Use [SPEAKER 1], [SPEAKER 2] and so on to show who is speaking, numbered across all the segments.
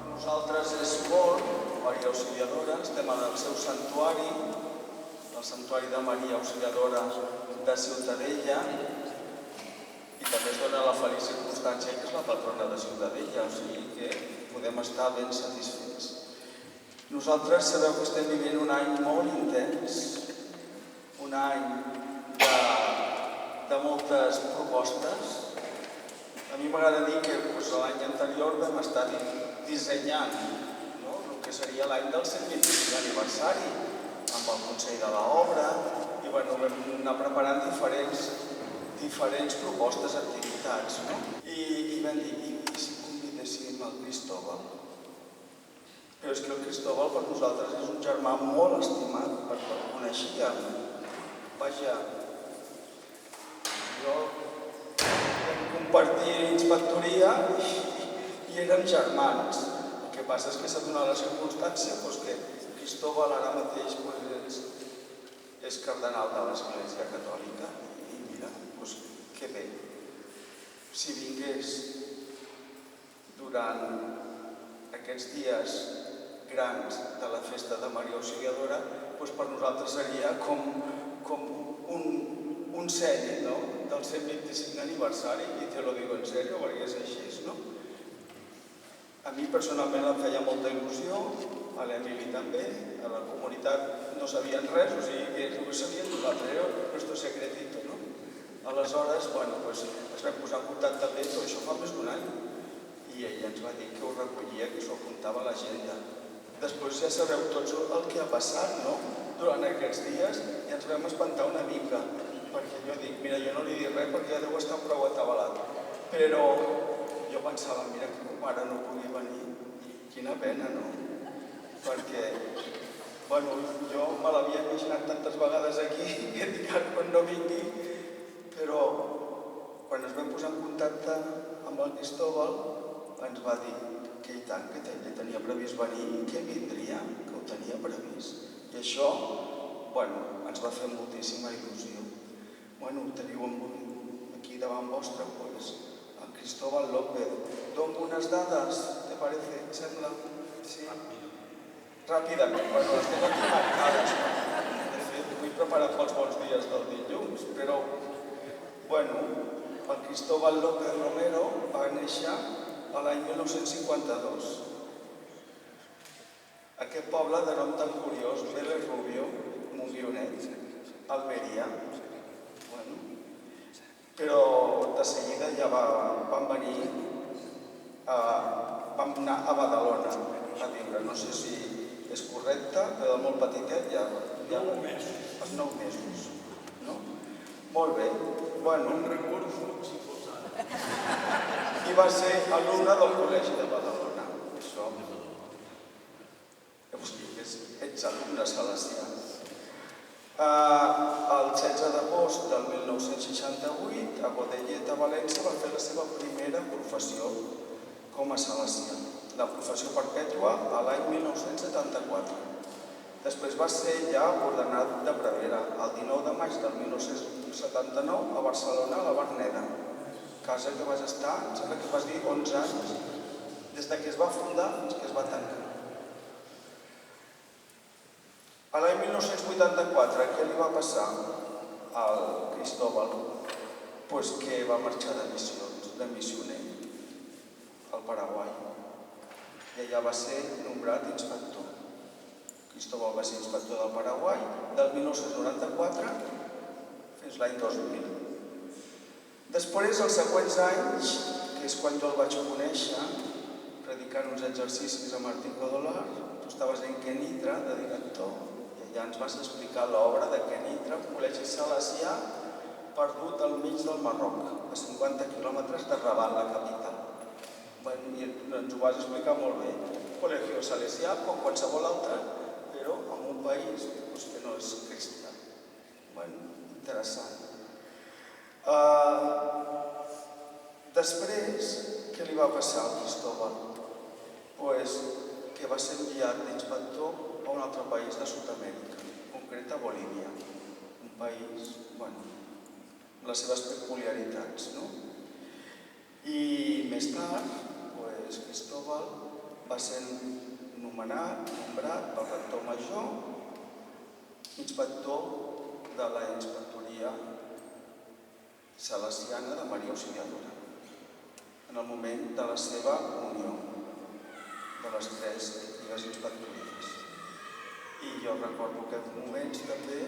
[SPEAKER 1] Per nosaltres és molt, Maria Auxiliadora, estem en el seu santuari, el santuari de Maria Auxiliadora de Ciutadella, i també es dona la feliç circumstància que és la patrona de Ciutadella, o sigui que podem estar ben satisfets. Nosaltres sabeu que estem vivint un any molt intens, un any de moltes propostes. A mi m'agrada dir que l'any anterior vam estar dissenyant el que seria l'any del 125 aniversari amb el Consell de l'Obra i vam anar preparant diferents propostes, activitats. I vam dir, i si convidéssim el Cristóbal? Però és que el Cristóbal per nosaltres és un germà molt estimat perquè el coneixíem. Vaja, jo vam compartir inspectoria i érem germans. El que passa és que s'ha donat la circumstància que Cristóbal ara mateix és cardenal de l'Església Catòlica i mira, que bé. Si vingués durant aquests dies grans de la festa de Maria Auxiliadora, per nosaltres seria com un sèrie del 125 aniversari, i te lo digo en serio, perquè és així, no? A mi personalment em feia molta il·lusió, a l'Emili també, a la comunitat no sabien res, o sigui que el que sabien nosaltres era nuestro secretito, no? Aleshores, es vam posar en contacte amb ell, però això fa més d'un any, i ell ens va dir que ho recollia, que s'ho apuntava a l'agenda. Després ja sabeu tots el que ha passat, no?, durant aquests dies, i ens vam espantar una mica, perquè jo dic, mira, jo no li dic res perquè ja deu estar prou atabalat, però jo pensava, mira, que com ara no pugui venir, quina pena, no? Perquè, jo me l'havia imaginat tantes vegades aquí, que dic, quan no vingui, però quan es vam posar en contacte amb el Cristóbal, ens va dir que i tant, que tenia previst venir i que vindria, que ho tenia previst. I això, ens va fer moltíssima il·lusió. Teniu aquí davant vostre, el Cristóbal López. Dono unes dades, te parece? Sembla? Sí? Ràpidament. Les tinc aquí marcades. De fet, vull preparar pels bons dies del dilluns, però, el Cristóbal López Romero va néixer l'any 1952. Aquest poble de nom tan curiós, Vélez Rubio, Montllionet, Almeria. Però de seguida ja vam venir, vam anar a Badalona a viure. No sé si és correcte, però de molt petitet ja... 9 mesos. Els 9 mesos, no? Molt bé. Un record oxifosat. I va ser alumne del Col·legi de Badalona. Això... Ets alumne salesià. El 16 d'agost del 1968, a Godelleta, a València, va fer la seva primera professió com a salesià, la professió perpètua a l'any 1974. Després va ser ja ordenat de prevere, el 19 de maig del 1979, a Barcelona, a la Verneda, casa que vas estar, em sembla que vas dir 11 anys, des que es va fundar fins que es va tancar. A l'any 1984, què li va passar al Cristóbal? Que va marxar de missioner al Paraguai. I allà va ser nombrat inspector. Cristóbal va ser inspector del Paraguai del 1994 fins l'any 2000. Després, els següents anys, que és quan jo el vaig conèixer, predicant uns exercicis a Martí Codolar, tu estaves en Kenitra, de director, ja ens vas explicar l'obra de Kenitra, un col·legi salesià perdut al mig del Marroc, a 50 quilòmetres de Rabat, la capital. I ens ho vas explicar molt bé. Un col·legi salesià com qualsevol altre, però en un país que no és cristià. Interessant. Després, què li va passar al Cristóbal? Que va ser enviat d'inspector a un altre país de Sud-amèrica, en concret a Bolívia, un país, amb les seves peculiaritats, no? I més tard, Cristóbal va ser nombrat pel rector major inspector de la inspectoria salesiana de Maria Auxiliadora en el moment de la seva unió de les tres antigues inspectories. I jo recordo aquests moments també,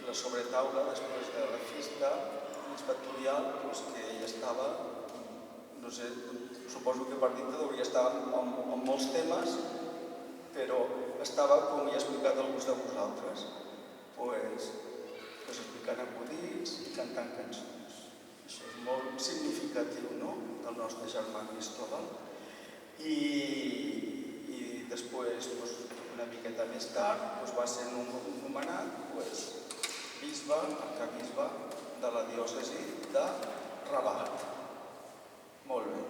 [SPEAKER 1] la sobretaula després de la festa inspectorial, que ella estava, no sé, suposo que per dintre hauria estat amb molts temes, però estava, com he explicat a alguns de vosaltres, explicant acudits i cantant cançons. Això és molt significatiu, no?, del nostre germà Cristóbal. I després, una miqueta més tard, va ser nomenat bisbe, arquebisbe de la diòcesi de Rabat. Molt bé.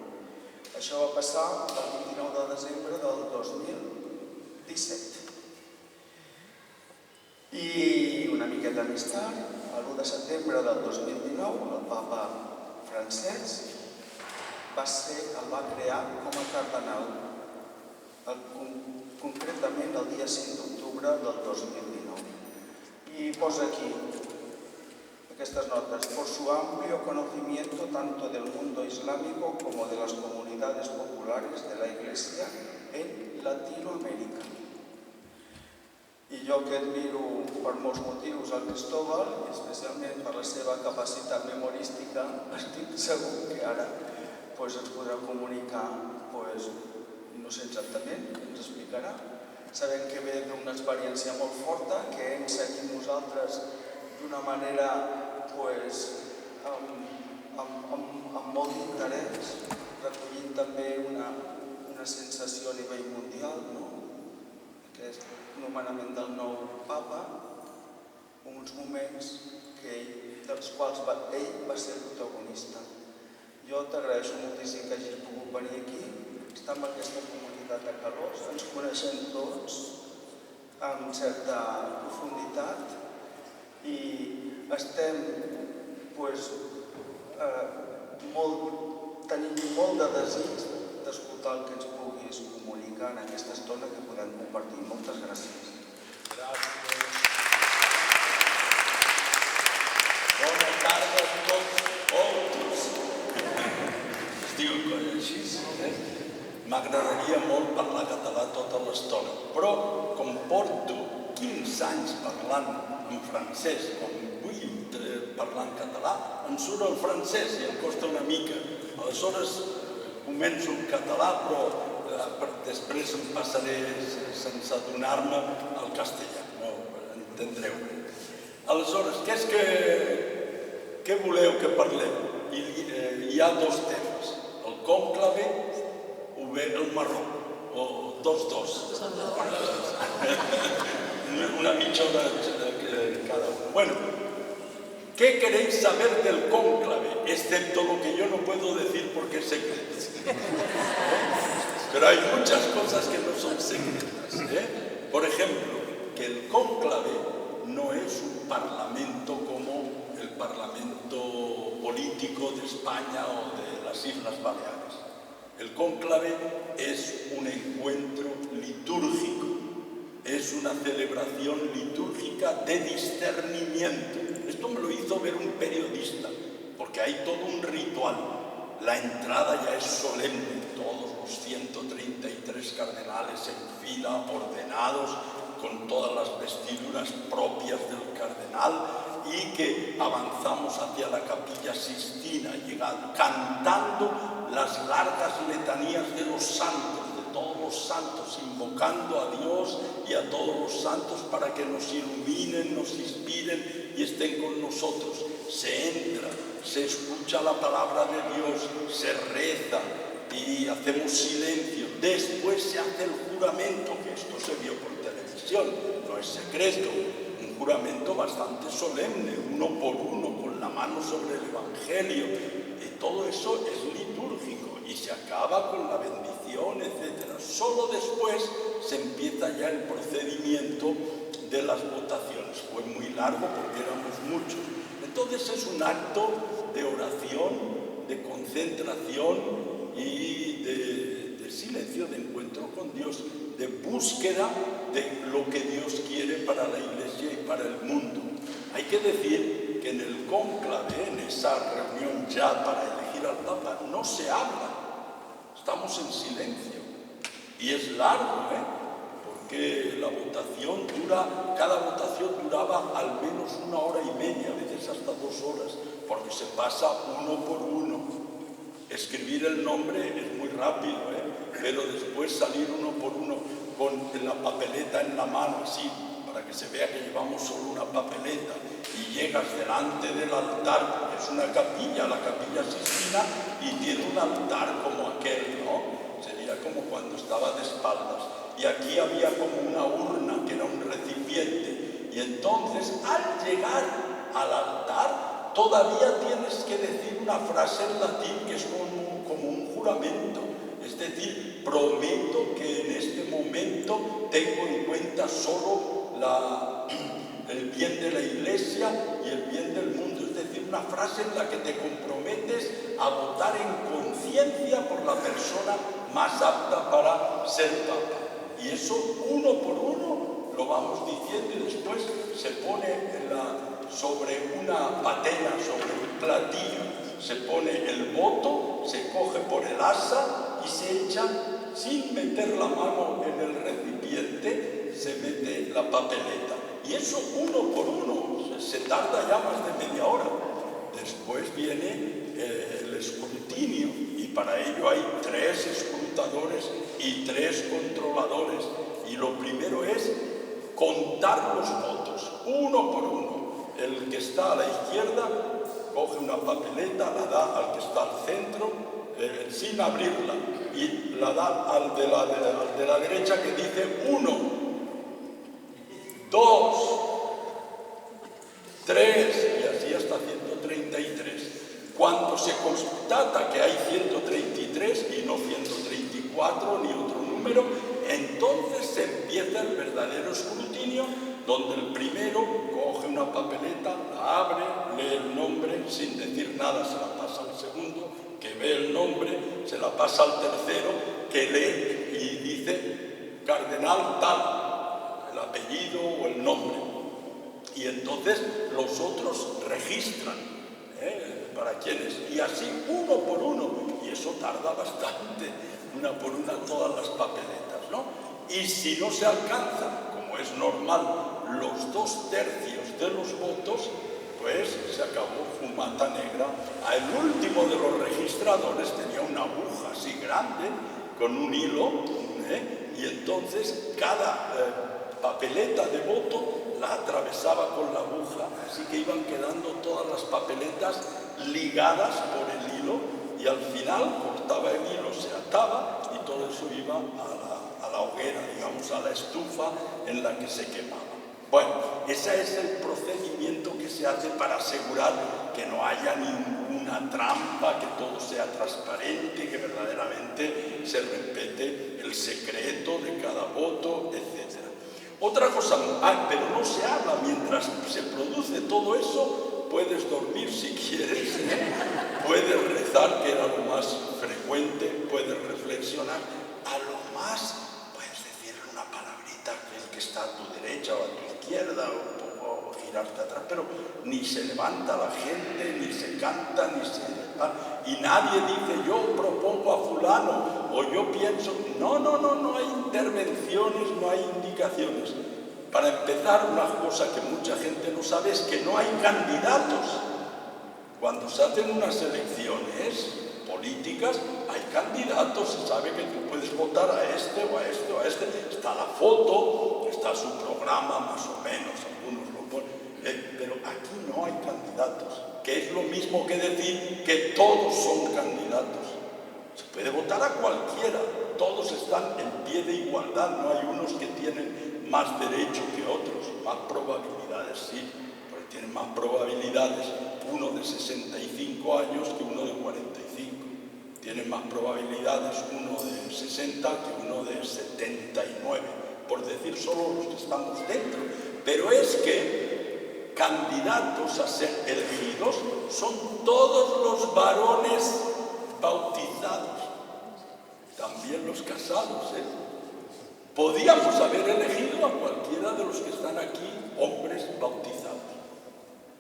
[SPEAKER 1] Això va passar el 29 de desembre del 2017. I una miqueta més tard, l'1 de setembre del 2019, el papa Francesc el va crear com a cardenal, concretament el dia 5 d'octubre del 2019. Y posa aquí estas notas: por su amplio conocimiento tanto del mundo islámico como de las comunidades populares de la Iglesia en Latinoamérica. I jo que admiro per molts motius al Cristóbal, especialment per la seva capacitat memorística, estic segur que ara ens podrà comunicar, no sé exactament, ens explicarà. Sabem que ve d'una experiència molt forta, que hem seguit nosaltres d'una manera amb molt d'interès, recollint també una sensació a nivell mundial, aquest nomenament del nou papa, uns moments dels quals ell va ser protagonista. Jo t'agraeixo moltíssim que hagis pogut venir aquí, estar en aquesta comunitat de Calós, ens coneixem tots amb certa profunditat i estem tenint molt de desig d'escoltar el que ens puguis comunicar en aquesta estona que podem compartir. Moltes gràcies.
[SPEAKER 2] Gràcies. Bona tarda a tots. Es diu així, M'agradaria molt parlar català tota l'estona, però com porto 15 anys parlant en francès, com vull parlar en català, em surt el francès i em costa una mica. Aleshores començo en català, però després em passaré sense adonar-me al castellà, no entendreu. Aleshores, què voleu que parlem? Hi ha dos temes, el cònclave o bé el marró, o dos. Una mitja hora cada uno. Bueno, ¿qué queréis saber del cónclave? Excepto lo que yo no puedo decir porque es secreto. Pero hay muchas cosas que no son secretas. Por ejemplo, que el cónclave no es un parlamento como el parlamento político de España o de las Islas Baleares. El cónclave es un encuentro litúrgico, es una celebración litúrgica de discernimiento. Esto me lo hizo ver un periodista, porque hay todo un ritual. La entrada ya es solemne, todos los 133 cardenales en fila, ordenados, con todas las vestiduras propias del cardenal, y que avanzamos hacia la Capilla Sixtina, cantando las largas letanías de los santos, de todos los santos, invocando a Dios y a todos los santos para que nos iluminen, nos inspiren y estén con nosotros. Se entra, se escucha la palabra de Dios, se reza y hacemos silencio. Después se hace el juramento, que esto se vio por televisión, no es secreto. Un juramento bastante solemne, uno por uno, con la mano sobre el Evangelio. Y todo eso es litúrgico y se acaba con la bendición, etc. Solo después se empieza ya el procedimiento de las votaciones. Fue muy largo porque éramos muchos. Entonces es un acto de oración, de concentración y de silencio, de encuentro búsqueda de lo que Dios quiere para la Iglesia y para el mundo. Hay que decir que en el cónclave, en esa reunión ya para elegir al Papa, no se habla, estamos en silencio. Y es largo, porque la votación cada votación duraba al menos 1 hora y media, a veces hasta 2 horas, porque se pasa uno por uno. Escribir el nombre es muy rápido, pero después salir uno por uno con la papeleta en la mano, así, para que se vea que llevamos solo una papeleta, y llegas delante del altar, porque es una capilla, la Capilla Sistina, y tiene un altar como aquel, ¿no? Sería como cuando estaba de espaldas. Y aquí había como una urna, que era un recipiente. Y entonces, al llegar al altar, todavía tienes que decir una frase en latín que es como un juramento. Es decir, prometo que en este momento tengo en cuenta solo el bien de la Iglesia y el bien del mundo. Es decir, una frase en la que te comprometes a votar en conciencia por la persona más apta para ser Papa. Y eso, uno por uno, lo vamos diciendo, y después se pone sobre una patena, sobre un platillo, se pone el voto, se coge por el asa y se echa, sin meter la mano en el recipiente, se mete la papeleta. Y eso uno por uno, se tarda ya más de media hora. Después viene el escrutinio, y para ello hay 3 escrutadores y 3 controladores. Y lo primero es contar los votos, uno por uno. El que está a la izquierda coge una papeleta, la da al que está al centro, sin abrirla, y la da al de la derecha, que dice 1, 2, 3, y así hasta 133. Cuando se constata que hay 133 y no 134 ni otro número, entonces se empieza el verdadero escrutinio, donde el primero coge una papeleta, la abre, lee el nombre sin decir nada, se la pasa al segundo, que ve el nombre, se la pasa al tercero, que lee y dice cardenal tal, el apellido o el nombre. Y entonces los otros registran para quienes, y así uno por uno, y eso tarda bastante, una por una todas las papeletas, ¿no? Y si no se alcanza, como es normal, los 2/3 de los votos, pues se acabó fumata negra. El último de los registradores tenía una aguja así grande, con un hilo, y entonces cada papeleta de voto la atravesaba con la aguja, así que iban quedando todas las papeletas ligadas por el hilo, y al final cortaba el hilo, se ataba, y todo eso iba a la hoguera, digamos, a la estufa en la que se quemaba. Bueno, ese es el procedimiento que se hace para asegurar que no haya ninguna trampa, que todo sea transparente, que verdaderamente se respete el secreto de cada voto, etc. Otra cosa, pero no se habla mientras se produce todo eso. Puedes dormir si quieres, puedes rezar, que era lo más frecuente, puedes reflexionar, a lo más puedes decir una palabrita que está a tu derecha o a tu izquierda, o girarte atrás, pero ni se levanta la gente, ni se canta, y nadie dice yo propongo a fulano, o yo pienso, no hay intervenciones, no hay indicaciones. Para empezar, una cosa que mucha gente no sabe es que no hay candidatos. Cuando se hacen unas elecciones políticas, hay candidatos, se sabe que tú puedes votar a este o a este o a este. Está la foto, está su programa más o menos, algunos lo ponen, pero aquí no hay candidatos, que es lo mismo que decir que todos son candidatos. Se puede votar a cualquiera, todos están en pie de igualdad, no hay unos que tienen más derecho que otros, más probabilidades, sí, porque tienen más probabilidades uno de 65 años que uno de 45. Tienen más probabilidades uno de 60 que uno de 79, por decir solo los que estamos dentro. Pero es que candidatos a ser elegidos son todos los varones bautizados, también los casados, Podíamos haber elegido a cualquiera de los que están aquí, hombres bautizados.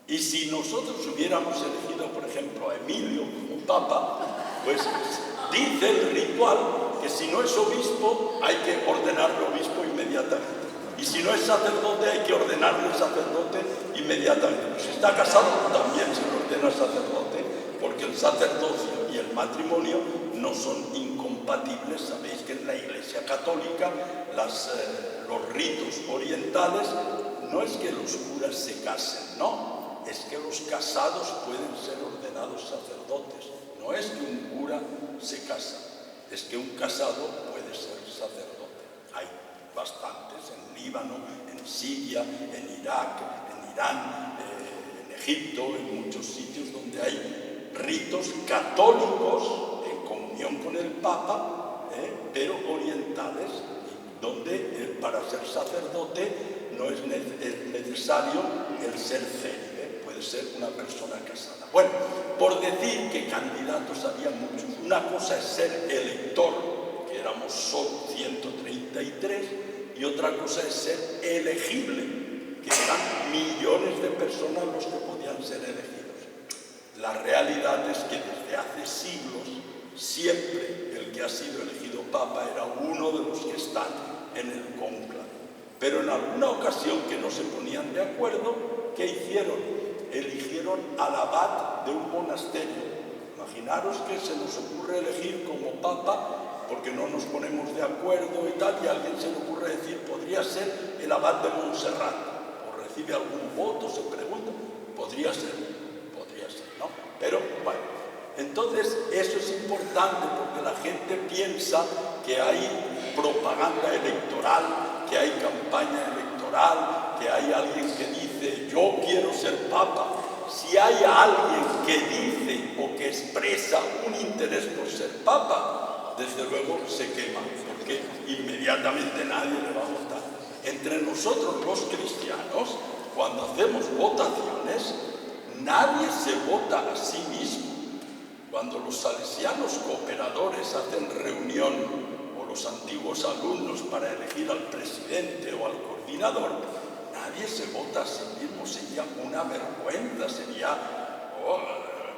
[SPEAKER 2] Y si nosotros hubiéramos elegido, por ejemplo, a Emilio como papa, pues dice el ritual que si no es obispo hay que ordenarlo obispo inmediatamente. Y si no es sacerdote hay que ordenarle sacerdote inmediatamente. Pues si está casado también se le ordena sacerdote, porque el sacerdocio y el matrimonio no son incompatibles. Sabéis que en la Iglesia Católica los ritos orientales no es que los curas se casen, no, es que los casados pueden ser ordenados sacerdotes. No es que un cura se casa, es que un casado puede ser sacerdote. Hay bastantes en Líbano, en Siria, en Irak, en Irán, en Egipto, en muchos sitios donde hay ritos católicos en comunión con el Papa, pero orientales, donde para ser sacerdote no es necesario el ser célibe, puede ser una persona casada. Bueno, por decir que candidatos había muchos, una cosa es ser elector, que éramos solo 133, y otra cosa es ser elegible, que eran millones de personas los que podían ser elegidos. La realidad es que desde hace siglos, siempre el que ha sido elegido papa era uno de los que están en el cónclave. Pero en alguna ocasión que no se ponían de acuerdo, ¿qué hicieron? Eligieron al abad de un monasterio. Imaginaros que se nos ocurre elegir como papa porque no nos ponemos de acuerdo y tal, y a alguien se le ocurre decir, podría ser el abad de Montserrat, o recibe algún voto, se pregunta, podría ser, ¿no? Pero bueno, entonces eso es importante porque la gente piensa que hay propaganda electoral, que hay campaña electoral, que hay alguien que dice, yo quiero ser papa. Si hay alguien que dice o que expresa un interés por ser papa, desde luego se quema, porque inmediatamente nadie le va a votar. Entre nosotros los cristianos, cuando hacemos votaciones, nadie se vota a sí mismo. Cuando los salesianos cooperadores hacen reunión, o los antiguos alumnos para elegir al presidente o al coordinador, nadie se vota a sí mismo. Sería una vergüenza, sería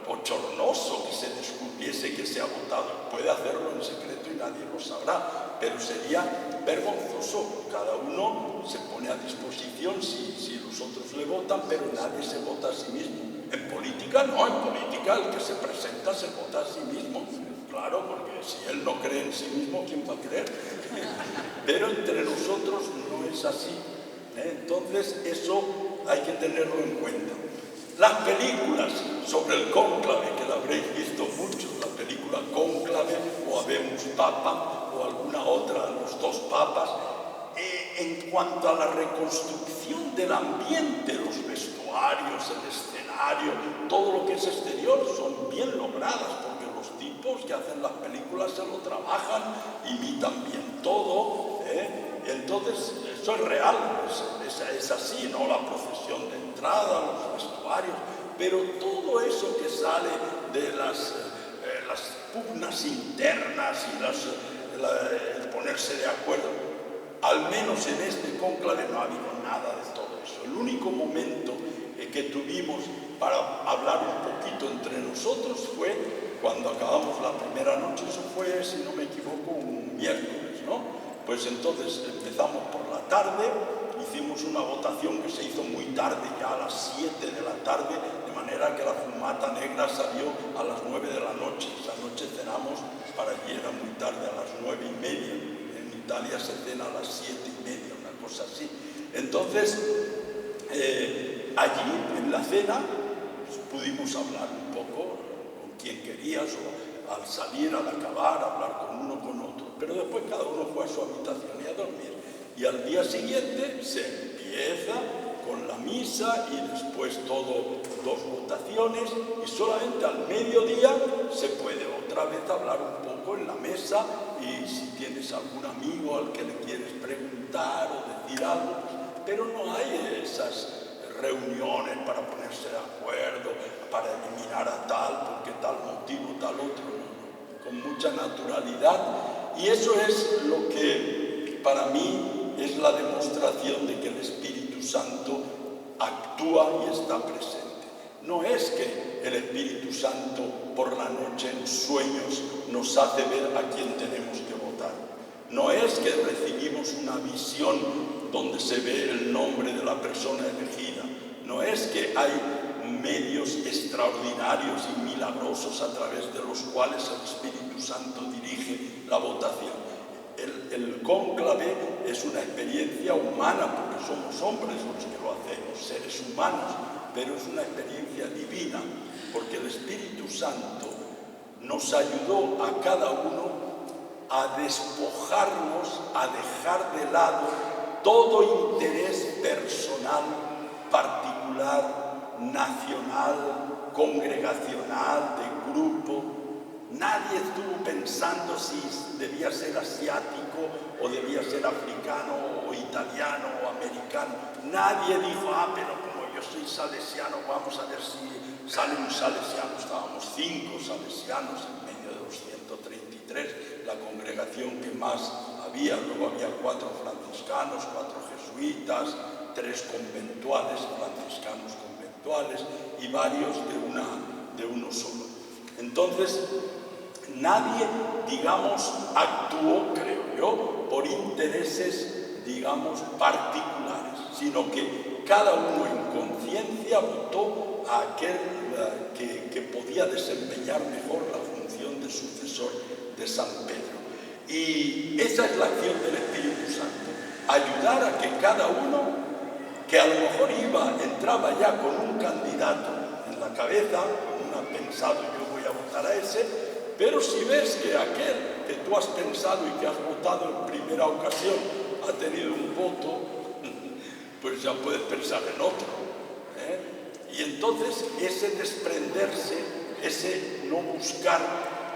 [SPEAKER 2] bochornoso que se descubriese que se ha votado. Puede hacerlo en secreto y nadie lo sabrá, pero sería vergonzoso. Cada uno se pone a disposición si los otros le votan, pero nadie se vota a sí mismo. En política no, en política el que se presenta se vota a sí mismo. Claro, porque si él no cree en sí mismo, ¿quién va a creer? Pero entre nosotros no es así. Entonces eso hay que tenerlo en cuenta. Las películas sobre el cónclave, que la habréis visto mucho, la película Cónclave o Habemus Papa o alguna otra, los dos papas, en cuanto a la reconstrucción del ambiente, los vestuarios, el escenario, todo lo que es exterior, son bien logradas, porque los tipos que hacen las películas se lo trabajan, imitan bien todo, Entonces, eso es real, es así, ¿no? La procesión de entrada, los vestuarios, pero todo eso que sale de las pugnas internas y el ponerse de acuerdo, al menos en este cónclave no ha habido nada de todo eso. El único momento que tuvimos para hablar un poquito entre nosotros fue cuando acabamos la primera noche, eso fue, si no me equivoco, un miércoles, ¿no? Pues entonces empezamos por la tarde, hicimos una votación que se hizo muy tarde, ya a las 7 de la tarde, de manera que la fumata negra salió a las 9 de la noche. Esa noche cenamos, para allí era muy tarde, a las 9:30. En Italia se cena a las 7:30, una cosa así. Entonces, allí en la cena pues, pudimos hablar un poco con quien querías, o al salir, al acabar, hablar con uno, con otro. Pero después cada uno fue a su habitación y a dormir. Y al día siguiente se empieza con la misa y después dos votaciones, y solamente al mediodía se puede otra vez hablar un poco en la mesa, y si tienes algún amigo al que le quieres preguntar o decir algo, pero no hay esas reuniones para ponerse de acuerdo, para eliminar a tal, porque tal motivo, tal otro, no, con mucha naturalidad. Y eso es lo que para mí es la demostración de que el Espíritu Santo actúa y está presente. No es que el Espíritu Santo por la noche en sueños nos hace ver a quién tenemos que votar. No es que recibimos una visión donde se ve el nombre de la persona elegida. No es que hay medios extraordinarios y milagrosos a través de los cuales el Espíritu Santo dirige la votación. El cónclave es una experiencia humana, porque somos hombres los que lo hacemos, seres humanos, pero es una experiencia divina, porque el Espíritu Santo nos ayudó a cada uno a despojarnos, a dejar de lado todo interés personal, particular, nacional, congregacional, de grupo. Nadie estuvo pensando si debía ser asiático o debía ser africano o italiano o americano. Nadie dijo, pero como yo soy salesiano, vamos a ver si sale un salesiano. Estábamos 5 salesianos en medio de los 133, la congregación que más había. Luego había 4 franciscanos, 4 jesuitas, 3 conventuales, franciscanos conventuales y varios de uno solo. Entonces, nadie, digamos, actuó, creo yo, por intereses, digamos, particulares, sino que cada uno en conciencia votó a aquel que podía desempeñar mejor la función de sucesor de San Pedro. Y esa es la acción del Espíritu Santo, ayudar a que cada uno, que a lo mejor entraba ya con un candidato en la cabeza, ha pensado yo voy a votar a ese, pero si ves que aquel que tú has pensado y que has votado en primera ocasión ha tenido un voto, pues ya puedes pensar en otro, Y entonces ese desprenderse, ese no buscar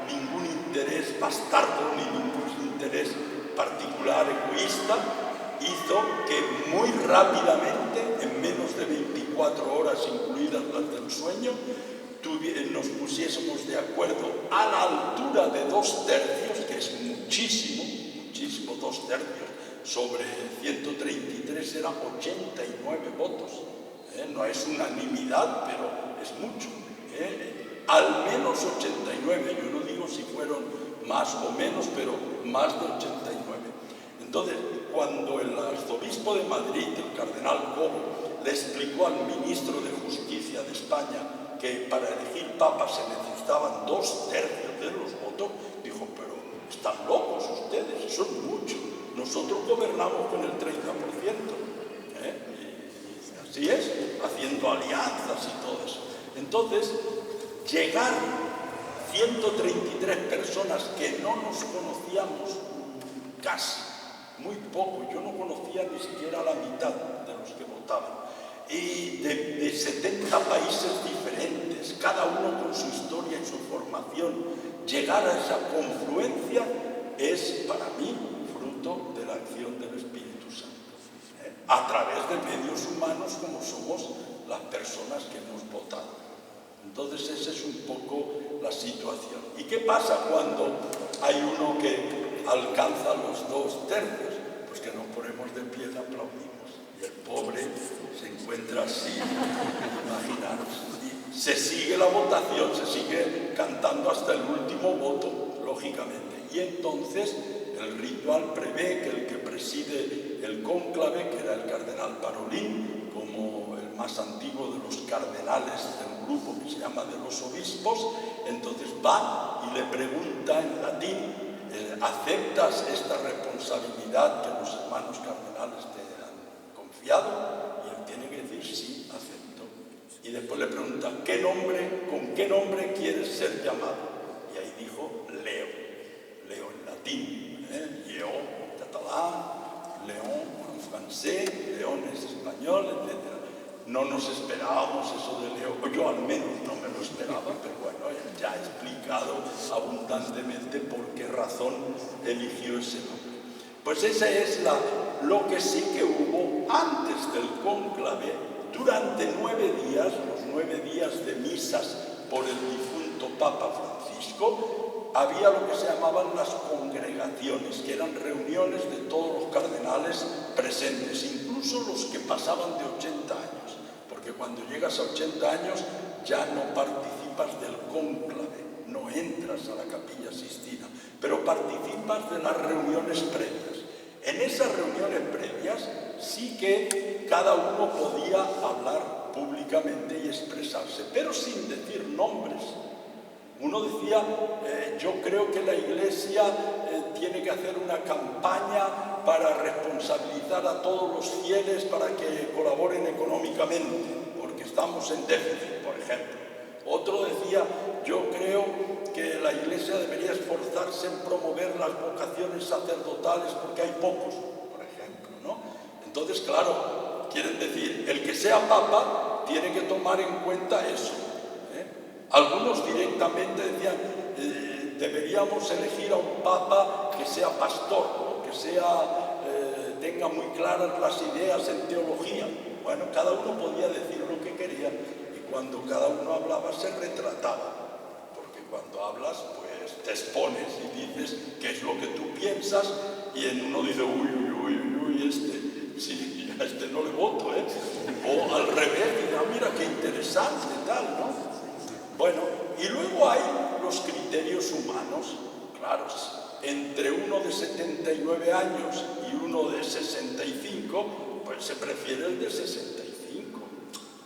[SPEAKER 2] ningún interés bastardo ni ningún interés particular, egoísta, hizo que muy rápidamente, en menos de 24 horas incluidas las del sueño, nos pusiésemos de acuerdo a la altura de 2/3, que es muchísimo, 2/3, sobre 133 eran 89 votos. No es unanimidad, pero es mucho. Al menos 89, yo no digo si fueron más o menos, pero más de 89. Entonces, cuando el arzobispo de Madrid, el cardenal Cobo, le explicó al ministro de Justicia de España que para elegir papa se necesitaban 2/3 de los votos, dijo, pero están locos ustedes, son muchos. Nosotros gobernamos con el 30%. Y así es, haciendo alianzas y todo eso. Entonces, llegar 133 personas que no nos conocíamos casi, muy poco, yo no conocía ni siquiera la mitad de los que votaban. Y de 70 países diferentes, cada uno con su historia y su formación, llegar a esa confluencia es para mí fruto de la acción del Espíritu Santo, a través de medios humanos como somos las personas que hemos votado. Entonces esa es un poco la situación. ¿Y qué pasa cuando hay uno que alcanza los 2/3? Pues que nos ponemos de pie y aplaudimos. Y el pobre se encuentra así, imaginaros. Y se sigue la votación, se sigue cantando hasta el último voto, lógicamente. Y entonces el ritual prevé que el que preside el cónclave, que era el cardenal Parolín, como el más antiguo de los cardenales del grupo que se llama de los obispos, entonces va y le pregunta en latín, ¿aceptas esta responsabilidad que los hermanos cardenales te han confiado? Y él tiene que decir, sí, acepto. Y después le pregunta, ¿con qué nombre quieres ser llamado? Y ahí dijo, Leo en latín, León en catalán, León en francés, León es español, etc. No nos esperábamos eso de Leo, yo al menos no me lo esperaba, pero bueno, él ya ha explicado abundantemente por qué razón eligió ese nombre. Pues esa es lo que sí que hubo antes del cónclave, durante 9 días, los 9 días de misas por el difunto Papa Francisco, había lo que se llamaban las congregaciones, que eran reuniones de todos los cardenales cardenales presentes, incluso los que pasaban de 80 años, porque cuando llegas a 80 años ya no participas del cónclave, no entras a la Capilla Sixtina, pero participas de las reuniones previas. En esas reuniones previas sí que cada uno podía hablar públicamente y expresarse, pero sin decir nombres. Uno decía, yo creo que la Iglesia tiene que hacer una campaña para responsabilizar a todos los fieles para que colaboren económicamente, porque estamos en déficit, por ejemplo. Otro decía, yo creo que la Iglesia debería esforzarse en promover las vocaciones sacerdotales porque hay pocos, por ejemplo, ¿no? Entonces, claro, quieren decir, el que sea papa tiene que tomar en cuenta eso. Algunos directamente decían, deberíamos elegir a un papa que sea pastor, que tenga muy claras las ideas en teología. Bueno, cada uno podía decir lo que quería y cuando cada uno hablaba se retrataba, porque cuando hablas pues te expones y dices qué es lo que tú piensas y en uno dice, sí, a este no le voto, ¿eh? O al revés, mira qué interesante, tal, ¿no? Bueno, y luego hay los criterios humanos, claros. Entre uno de 79 años y uno de 65, pues se prefiere el de 65.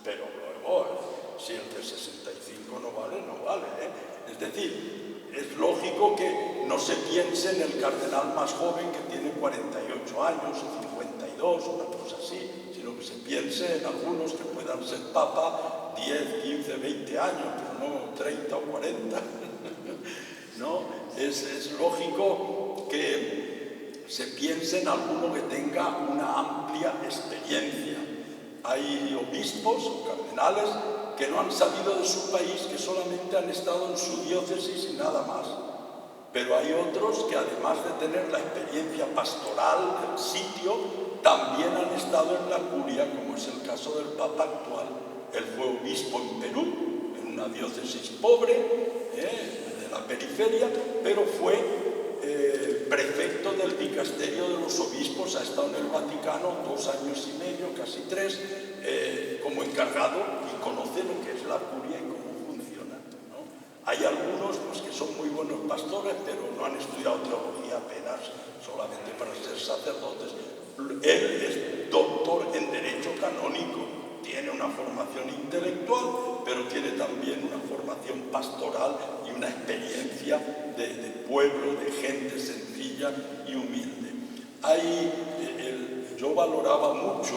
[SPEAKER 2] Pero luego, si el de 65 no vale, no vale, ¿eh? Es decir, es lógico que no se piense en el cardenal más joven que tiene 48 años o 52, una cosa así, sino que se piense en algunos que puedan ser papa 10, 15, 20 años, pero no 30 o 40. ¿No? Es lógico que se piense en alguno que tenga una amplia experiencia. Hay obispos o cardenales que no han salido de su país, que solamente han estado en su diócesis y nada más. Pero hay otros que además de tener la experiencia pastoral del sitio, también han estado en la curia, como es el caso del Papa actual. Él fue obispo en Perú, en una diócesis pobre, de la periferia, pero fue prefecto del dicasterio de los obispos, ha estado en el Vaticano 2 años y medio, casi 3, como encargado y conoce lo que es la curia y cómo funciona, ¿no? Hay algunos pues, que son muy buenos pastores, pero no han estudiado teología apenas, solamente para ser sacerdotes. Él es doctor en Derecho Canónico. Tiene una formación intelectual, pero tiene también una formación pastoral y una experiencia de pueblo, de gente sencilla y humilde. Yo valoraba mucho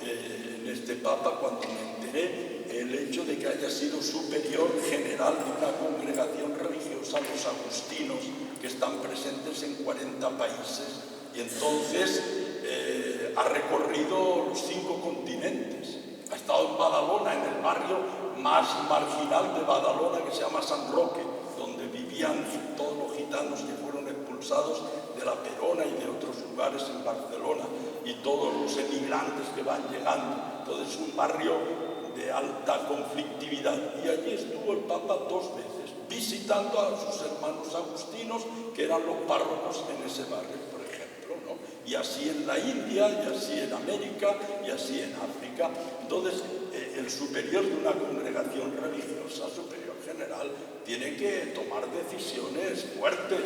[SPEAKER 2] en este Papa, cuando me enteré, el hecho de que haya sido superior general de una congregación religiosa, los agustinos, que están presentes en 40 países, y entonces ha recorrido los 5 continentes. Ha estado en Badalona, en el barrio más marginal de Badalona, que se llama San Roque, donde vivían todos los gitanos que fueron expulsados de la Perona y de otros lugares en Barcelona, y todos los emigrantes que van llegando. Entonces, un barrio de alta conflictividad. Y allí estuvo el Papa 2 veces, visitando a sus hermanos agustinos, que eran los párrocos en ese barrio, por ejemplo, ¿no? Y así en la India, y así en América, y así en África. Entonces, el superior de una congregación religiosa, superior general, tiene que tomar decisiones fuertes,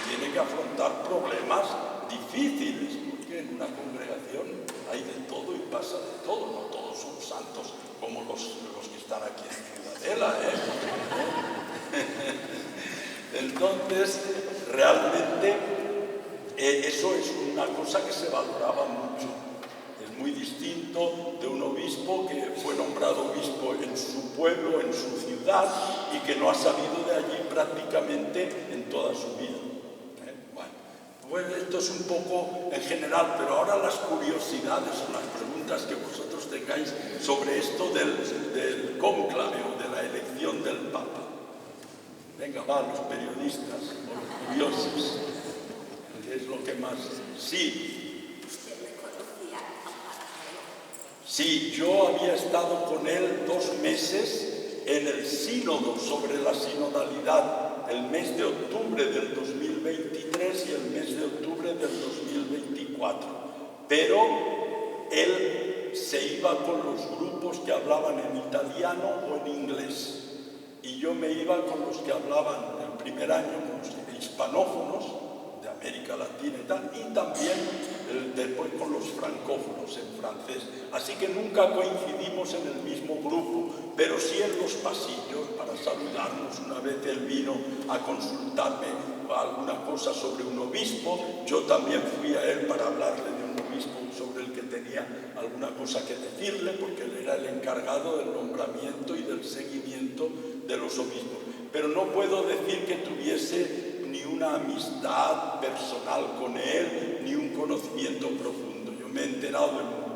[SPEAKER 2] tiene que afrontar problemas difíciles, porque en una congregación hay de todo y pasa de todo, no todos son santos como los que están aquí en Ciudadela, Entonces, realmente, eso es una cosa que se valoraba mucho. Es muy distinto de un obispo que fue nombrado obispo en su pueblo, en su ciudad, y que no ha salido de allí prácticamente en toda su vida. Bueno, esto es un poco en general, pero ahora las curiosidades o las preguntas que vosotros tengáis sobre esto del cónclave o de la elección del Papa. Venga, va, los periodistas, los curiosos. ¿Qué es lo que más? Sí.
[SPEAKER 3] ¿Usted le conocía a Papa Leo?
[SPEAKER 2] Sí, yo había estado con él 2 meses en el sínodo sobre la sinodalidad, el mes de octubre del 2023 y el mes de octubre del 2024. 4. Pero él se iba con los grupos que hablaban en italiano o en inglés. Y yo me iba con los que hablaban el primer año, con los hispanófonos de América Latina y tal, y también después con los francófonos en francés. Así que nunca coincidimos en el mismo grupo, pero sí en los pasillos para saludarnos. Una vez él vino a consultarme alguna cosa sobre un obispo, yo también fui a él para hablarle de un obispo sobre el que tenía alguna cosa que decirle, porque él era el encargado del nombramiento y del seguimiento de los obispos. Pero no puedo decir que tuviese ni una amistad personal con él, ni un conocimiento profundo. Yo me he enterado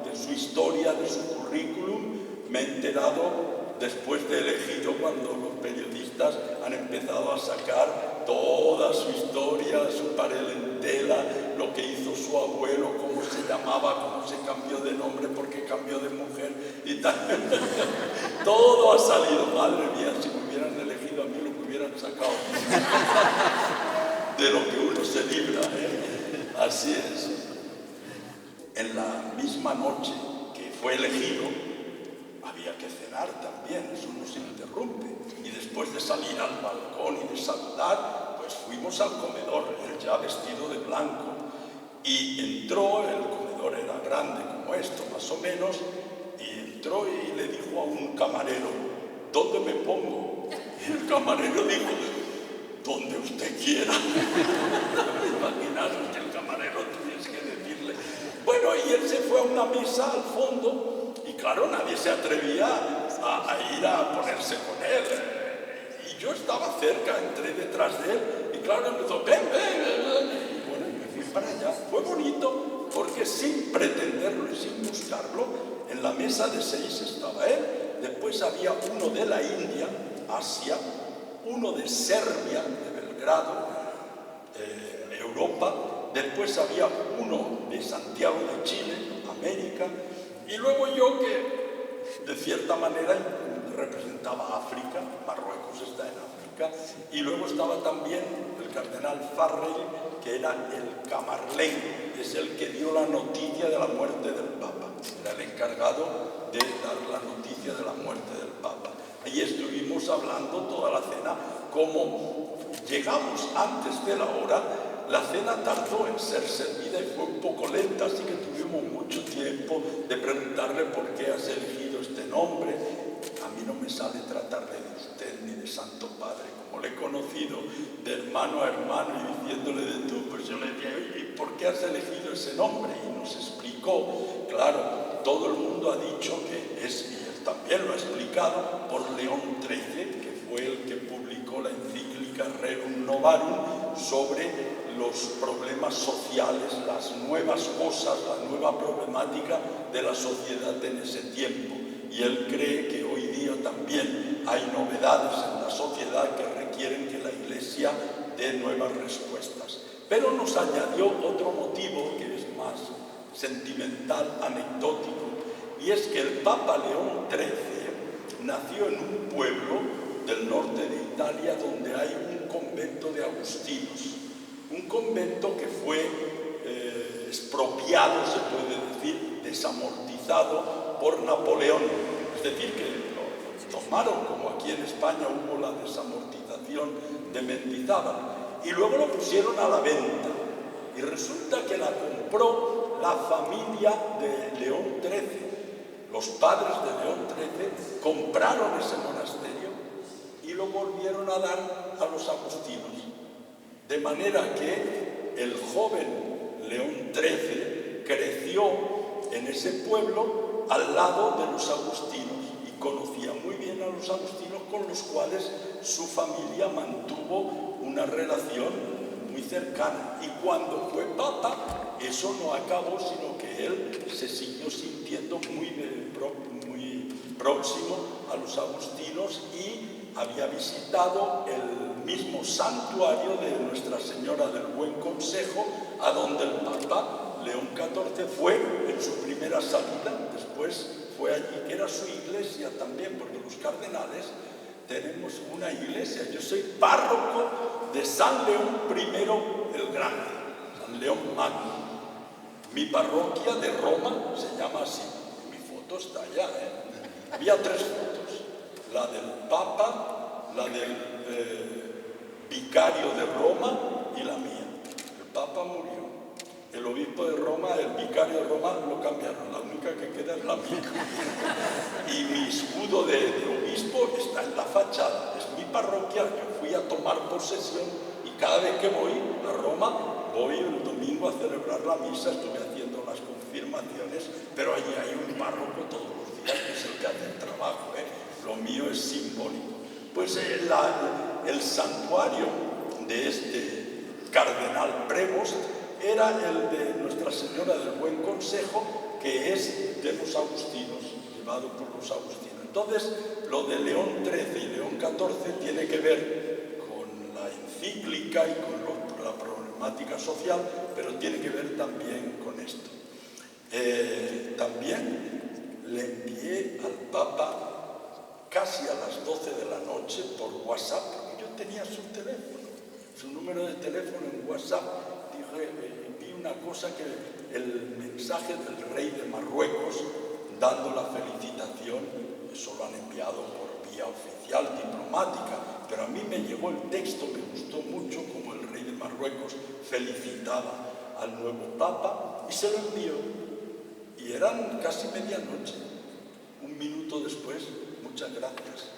[SPEAKER 2] de su historia, de su currículum, me he enterado después de elegido, cuando los periodistas han empezado a sacar toda su historia, su parentela, lo que hizo su abuelo, cómo se llamaba, cómo se cambió de nombre, por qué cambió de mujer y tal. Todo ha salido. Madre mía, si me hubieran elegido a mí, lo que hubieran sacado de lo que uno se libra, ¿eh? Así es. En la misma noche que fue elegido, había que cenar también, eso no se interrumpe. Y después de salir al balcón y de saludar, pues fuimos al comedor, él ya vestido de blanco. Y entró, el comedor era grande como esto, más o menos, y entró y le dijo a un camarero: ¿dónde me pongo? Y el camarero dijo: donde usted quiera. Imaginaros que el camarero tuviese que decirle. Bueno, y él se fue a una mesa al fondo, y claro, nadie se atrevía a ir a ponerse con él. Y yo estaba cerca, entré detrás de él, y claro, empezó: ven, ven, ven. Y bueno, me fui para allá. Fue bonito, porque sin pretenderlo y sin buscarlo, en la mesa de 6 estaba él. Después había uno de la India, Asia, uno de Serbia, de Belgrado, Europa. Después había uno de Santiago de Chile, América. Y luego yo, que de cierta manera representaba África, Marruecos está en África. Y luego estaba también el cardenal Farrell, que era el camarlén, es el que dio la noticia de la muerte del Papa. Era el encargado de dar la noticia de la muerte del Papa. Ahí estuvimos hablando toda la cena. Como llegamos antes de la hora, la cena tardó en ser servida y fue un poco lenta, así que tuvimos mucho tiempo de preguntarle: ¿por qué has elegido este nombre? A mí no me sale tratarle de usted ni de Santo Padre, como le he conocido de hermano a hermano y diciéndole de tú, pues yo le dije: ¿y por qué has elegido ese nombre? Y nos explicó. Claro, todo el mundo ha dicho que es, y él también lo ha explicado, por León XIII, que fue el que publicó la encíclica Rerum Novarum sobre los problemas sociales, las nuevas cosas, la nueva problemática de la sociedad en ese tiempo. Y él cree que hoy día también hay novedades en la sociedad que requieren que la Iglesia dé nuevas respuestas. Pero nos añadió otro motivo que es más sentimental, anecdótico, y es que el Papa León XIII nació en un pueblo del norte de Italia donde hay un convento de agustinos. Un convento que fue expropiado, se puede decir, desamortizado por Napoleón. Es decir, que lo tomaron, como aquí en España hubo la desamortización de Mendizábal, y luego lo pusieron a la venta. Y resulta que la compró la familia de León XIII. Los padres de León XIII compraron ese monasterio y lo volvieron a dar a los agustinos. De manera que el joven León XIII creció en ese pueblo al lado de los agustinos y conocía muy bien a los agustinos, con los cuales su familia mantuvo una relación muy cercana. Y cuando fue papa, eso no acabó, sino que él se siguió sintiendo muy próximo a los agustinos y había visitado el mismo santuario de Nuestra Señora del Buen Consejo, a donde el Papa León XIV fue en su primera salida. Después fue allí, que era su iglesia también, porque los cardenales tenemos una iglesia. Yo soy párroco de San León I el Grande, San León Magno. Mi parroquia de Roma se llama así. Mi foto está allá, ¿eh? Había 3 fotos. La del Papa, la del vicario de Roma y la mía. El Papa murió. El obispo de Roma, el vicario de Roma lo cambiaron. La única que queda es la mía. Y mi escudo de obispo está en la fachada. Es mi parroquia que fui a tomar posesión y cada vez que voy a Roma, voy el domingo a celebrar la misa. Estuve haciendo las confirmaciones, pero allí hay un párroco todos los días que es el que hace el trabajo, ¿eh? Lo mío es simbólico. Pues el santuario de este cardenal Prevost era el de Nuestra Señora del Buen Consejo, que es de los agustinos, llevado por los agustinos. Entonces, lo de León XIII y León XIV tiene que ver con la encíclica y con la problemática social, pero tiene que ver también con esto. También le envié al Papa casi a las 12 de la noche por WhatsApp, porque yo tenía su teléfono, su número de teléfono en WhatsApp. Vi una cosa que el mensaje del rey de Marruecos dando la felicitación, eso lo han enviado por vía oficial, diplomática, pero a mí me llegó el texto, me gustó mucho como el rey de Marruecos felicitaba al nuevo Papa y se lo envió. Y eran casi medianoche. Un minuto después, muchas gracias.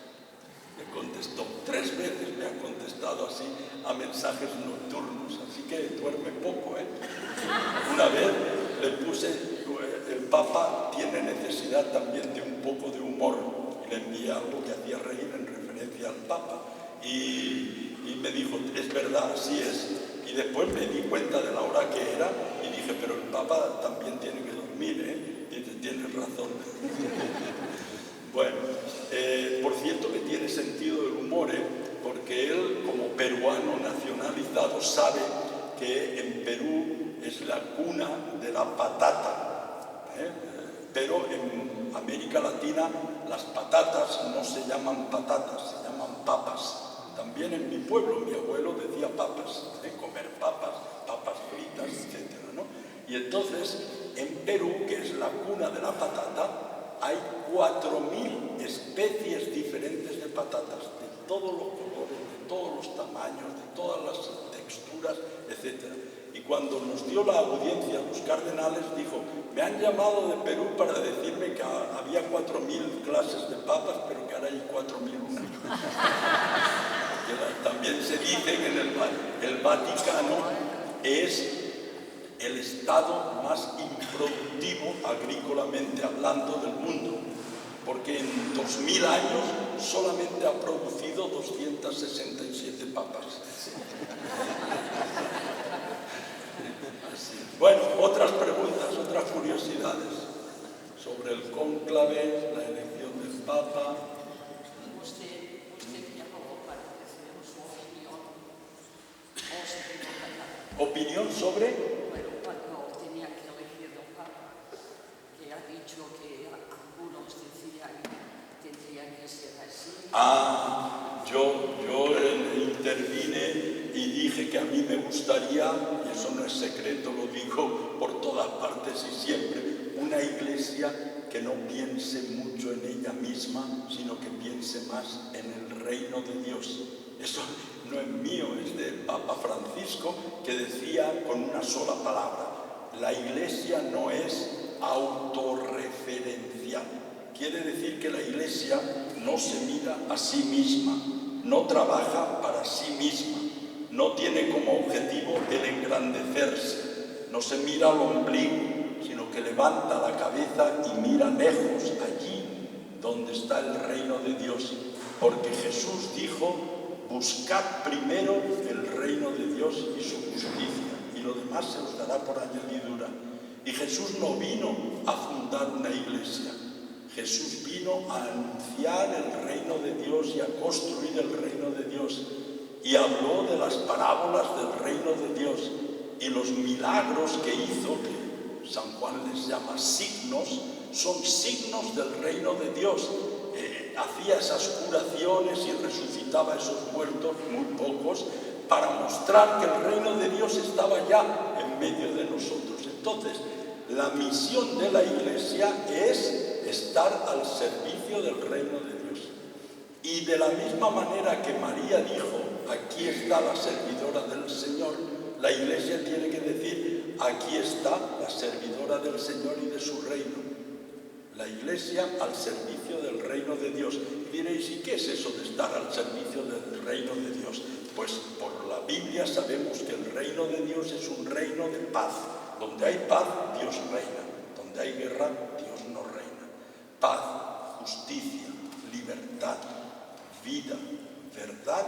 [SPEAKER 2] Me contestó 3 veces, me ha contestado así a mensajes nocturnos, así que duerme poco, ¿eh? Una vez le puse, el Papa tiene necesidad también de un poco de humor, y le envié algo que hacía reír en referencia al Papa, y me dijo, es verdad, así es. Y después me di cuenta de la hora que era, y dije, pero el Papa también tiene que dormir, ¿eh? Y dice, tienes razón. Bueno, por cierto que tiene sentido del humor, porque él, como peruano nacionalizado, sabe que en Perú es la cuna de la patata, pero en América Latina las patatas no se llaman patatas, se llaman papas. También en mi pueblo, mi abuelo decía papas, comer papas, papas fritas, etc., ¿no? Y entonces, en Perú, que es la cuna de la patata, hay 4.000 especies diferentes de patatas, de todos los colores, de todos los tamaños, de todas las texturas, etc. Y cuando nos dio la audiencia a los cardenales, dijo, me han llamado de Perú para decirme que había 4.000 clases de papas, pero que ahora hay 4.001. También se dice que el Vaticano es el estado más improductivo agrícolamente hablando del mundo, porque en 2000 años solamente ha producido 267 papas. Bueno, otras preguntas, otras curiosidades sobre el cónclave, la elección del Papa.
[SPEAKER 3] Usted llamó para decir su opinión.
[SPEAKER 2] ¿Opinión sobre?
[SPEAKER 3] Cuando tenía que elegir el Papa, que ha dicho que algunos decían que tendría que ser así.
[SPEAKER 2] Yo intervine y dije que a mí me gustaría, y eso no es secreto, lo digo por todas partes y siempre, una iglesia que no piense mucho en ella misma, sino que piense más en el reino de Dios. Eso no es mío, es del Papa Francisco, que decía con una sola palabra, la iglesia no es autorreferencial. Quiere decir que la iglesia no se mira a sí misma, no trabaja para sí misma, no tiene como objetivo el engrandecerse, no se mira al ombligo, sino que levanta la cabeza y mira lejos, allí donde está el reino de Dios. Porque Jesús dijo, buscad primero el reino de Dios y su justicia, y lo demás se os dará por añadidura. Y Jesús no vino a fundar una iglesia, Jesús vino a anunciar el reino de Dios y a construir el reino de Dios. Y habló de las parábolas del reino de Dios y los milagros que hizo, que San Juan les llama signos, son signos del reino de Dios. Hacía esas curaciones y resucitaba a esos muertos, muy pocos, para mostrar que el reino de Dios estaba ya en medio de nosotros. Entonces, La misión de la Iglesia es estar al servicio del reino de Dios. Y de la misma manera que María dijo, aquí está la servidora del Señor, la Iglesia tiene que decir, aquí está la servidora del Señor y de su reino. La Iglesia al servicio del reino de Dios. Y diréis, ¿y qué es eso de estar al servicio del reino de Dios? Pues por la Biblia sabemos que el reino de Dios es un reino de paz. Donde hay paz, Dios reina. Donde hay guerra, Dios no reina. Paz, justicia, libertad, vida, verdad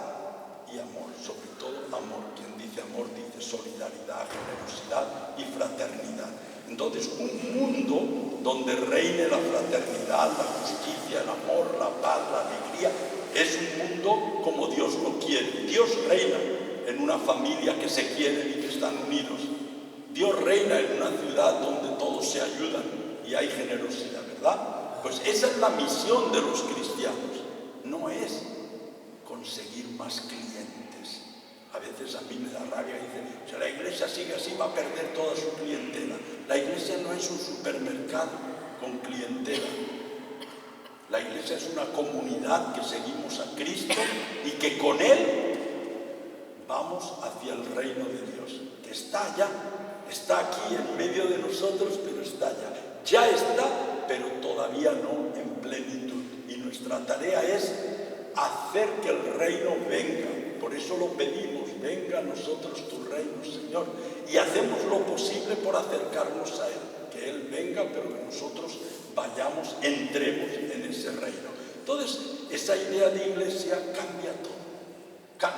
[SPEAKER 2] y amor. Sobre todo amor. Quien dice amor dice solidaridad, generosidad y fraternidad. Entonces, un mundo donde reine la fraternidad, la justicia, el amor, la paz, la alegría, es un mundo como Dios lo quiere. Dios reina en una familia que se quieren y que están unidos. Dios reina en una ciudad donde todos se ayudan y hay generosidad, ¿verdad? Pues esa es la misión de los cristianos. No es conseguir más clientes. A veces a mí me da rabia y dicen, si la Iglesia sigue así va a perder toda su clientela. La Iglesia no es un supermercado con clientela. La Iglesia es una comunidad que seguimos a Cristo y que con Él vamos hacia el reino de Dios, que está allá, está aquí en medio de nosotros, pero está allá. Ya está, pero todavía no en plenitud. Y nuestra tarea es hacer que el reino venga. Por eso lo pedimos, venga a nosotros tu reino, Señor. Y hacemos lo posible por acercarnos a Él. Que Él venga, pero que nosotros vayamos, entremos en ese reino. Entonces, esa idea de iglesia cambia todo.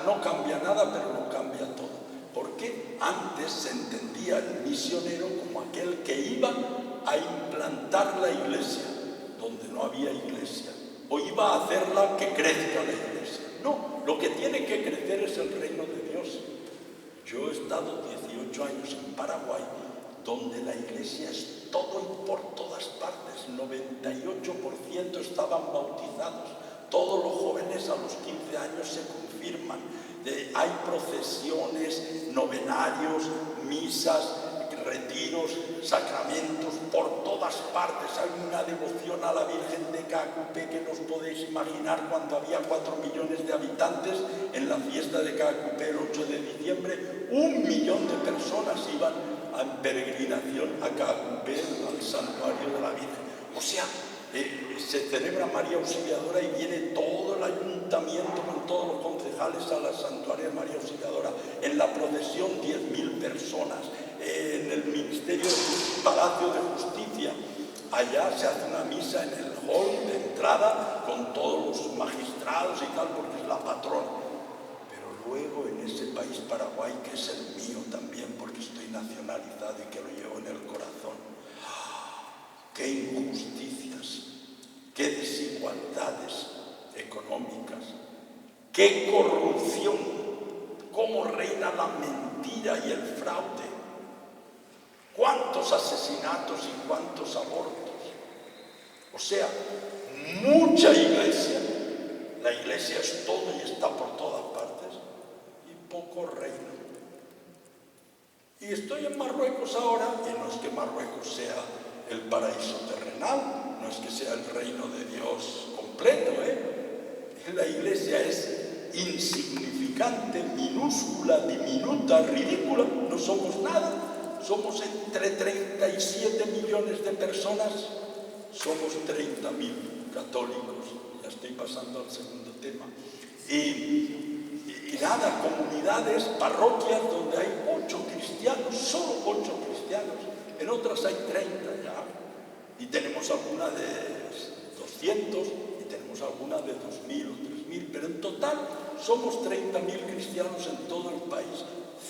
[SPEAKER 2] No cambia nada, pero lo cambia todo. Porque antes se entendía el misionero como aquel que iba a implantar la iglesia donde no había iglesia. O iba a hacerla que crezca la iglesia. No, lo que tiene que crecer es el reino de Dios. Yo he estado 18 años en Paraguay, donde la iglesia es todo y por todas partes. 98% estaban bautizados. Todos los jóvenes a los 15 años se confirman. Hay procesiones, novenarios, misas, retiros, sacramentos, por todas partes. Hay una devoción a la Virgen de Caacupé que no os podéis imaginar. Cuando había 4 millones de habitantes en la fiesta de Caacupé el 8 de diciembre, 1 millón de personas iban en peregrinación a Caacupé, al santuario de la Virgen. O sea, se celebra María Auxiliadora y viene todo el ayuntamiento con todos los concejales a la santuario de María Auxiliadora. En la procesión 10.000 personas. En el Ministerio del Palacio de Justicia, allá se hace una misa en el hall de entrada con todos los magistrados y tal, porque es la patrona. Pero luego en ese país Paraguay, que es el mío también, porque estoy nacionalizado y que lo llevo en el corazón, qué injusticias, qué desigualdades económicas, qué corrupción, cómo reina la mentira y el fraude. ¿Cuántos asesinatos y cuántos abortos? O sea, mucha iglesia. La iglesia es todo y está por todas partes. Y poco reino. Y estoy en Marruecos ahora, y no es que Marruecos sea el paraíso terrenal, no es que sea el reino de Dios completo, La iglesia es insignificante, minúscula, diminuta, ridícula, no somos nada. Somos entre 37 millones de personas, somos 30.000 católicos. Ya estoy pasando al segundo tema. Y nada, comunidades, parroquias donde hay 8 cristianos, solo 8 cristianos. En otras hay 30 ya. Y tenemos alguna de 200 y tenemos alguna de 2.000 o 3.000. Pero en total somos 30.000 cristianos en todo el país.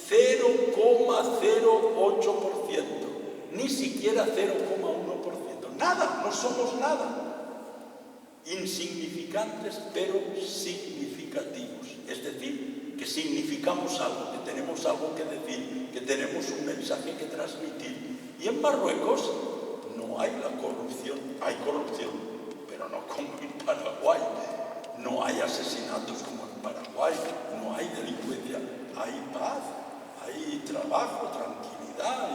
[SPEAKER 2] 0,08%, ni siquiera 0,1%. Nada, no somos nada. Insignificantes, pero significativos. Es decir, que significamos algo, que tenemos algo que decir, que tenemos un mensaje que transmitir. Y en Marruecos no hay la corrupción. Hay corrupción, pero no como en Paraguay. No hay asesinatos como en Paraguay. No hay delincuencia. Hay paz. Hay trabajo, tranquilidad,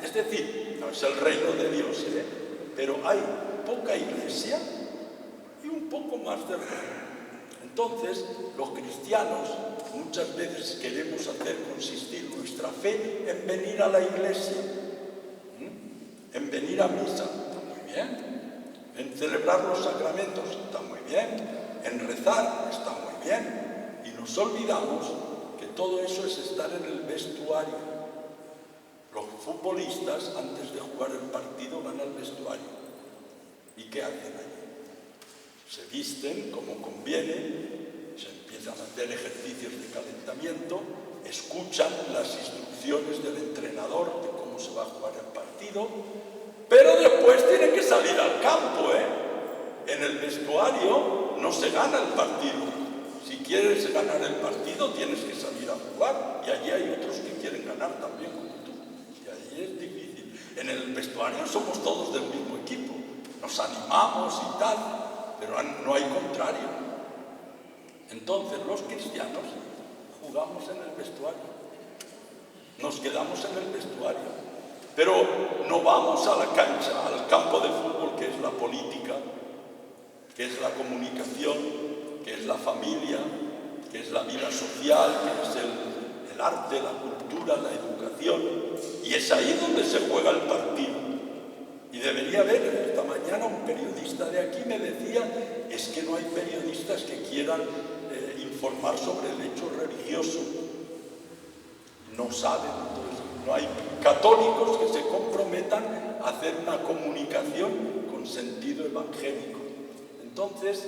[SPEAKER 2] Es decir, no es el reino de Dios, pero hay poca iglesia y un poco más de reino. Entonces, los cristianos muchas veces queremos hacer consistir nuestra fe en venir a la iglesia, en venir a misa, está muy bien, en celebrar los sacramentos, está muy bien, en rezar, está muy bien, y nos olvidamos que todo eso es estar en el vestuario. Los futbolistas, antes de jugar el partido, van al vestuario. ¿Y qué hacen allí? Se visten como conviene, se empiezan a hacer ejercicios de calentamiento, escuchan las instrucciones del entrenador de cómo se va a jugar el partido, pero después tienen que salir al campo, En el vestuario no se gana el partido. Si quieres ganar el partido, tienes que salir a jugar, y allí hay otros que quieren ganar también como tú, y allí es difícil. En el vestuario somos todos del mismo equipo, nos animamos y tal, pero no hay contrario. Entonces los cristianos jugamos en el vestuario, nos quedamos en el vestuario, pero no vamos a la cancha, al campo de fútbol, que es la política, que es la comunicación, que es la familia, que es la vida social, que es el arte, la cultura, la educación, y es ahí donde se juega el partido. Y debería haber, esta mañana un periodista de aquí me decía, es que no hay periodistas que quieran informar sobre el hecho religioso. No saben, entonces, no hay católicos que se comprometan a hacer una comunicación con sentido evangélico. Entonces,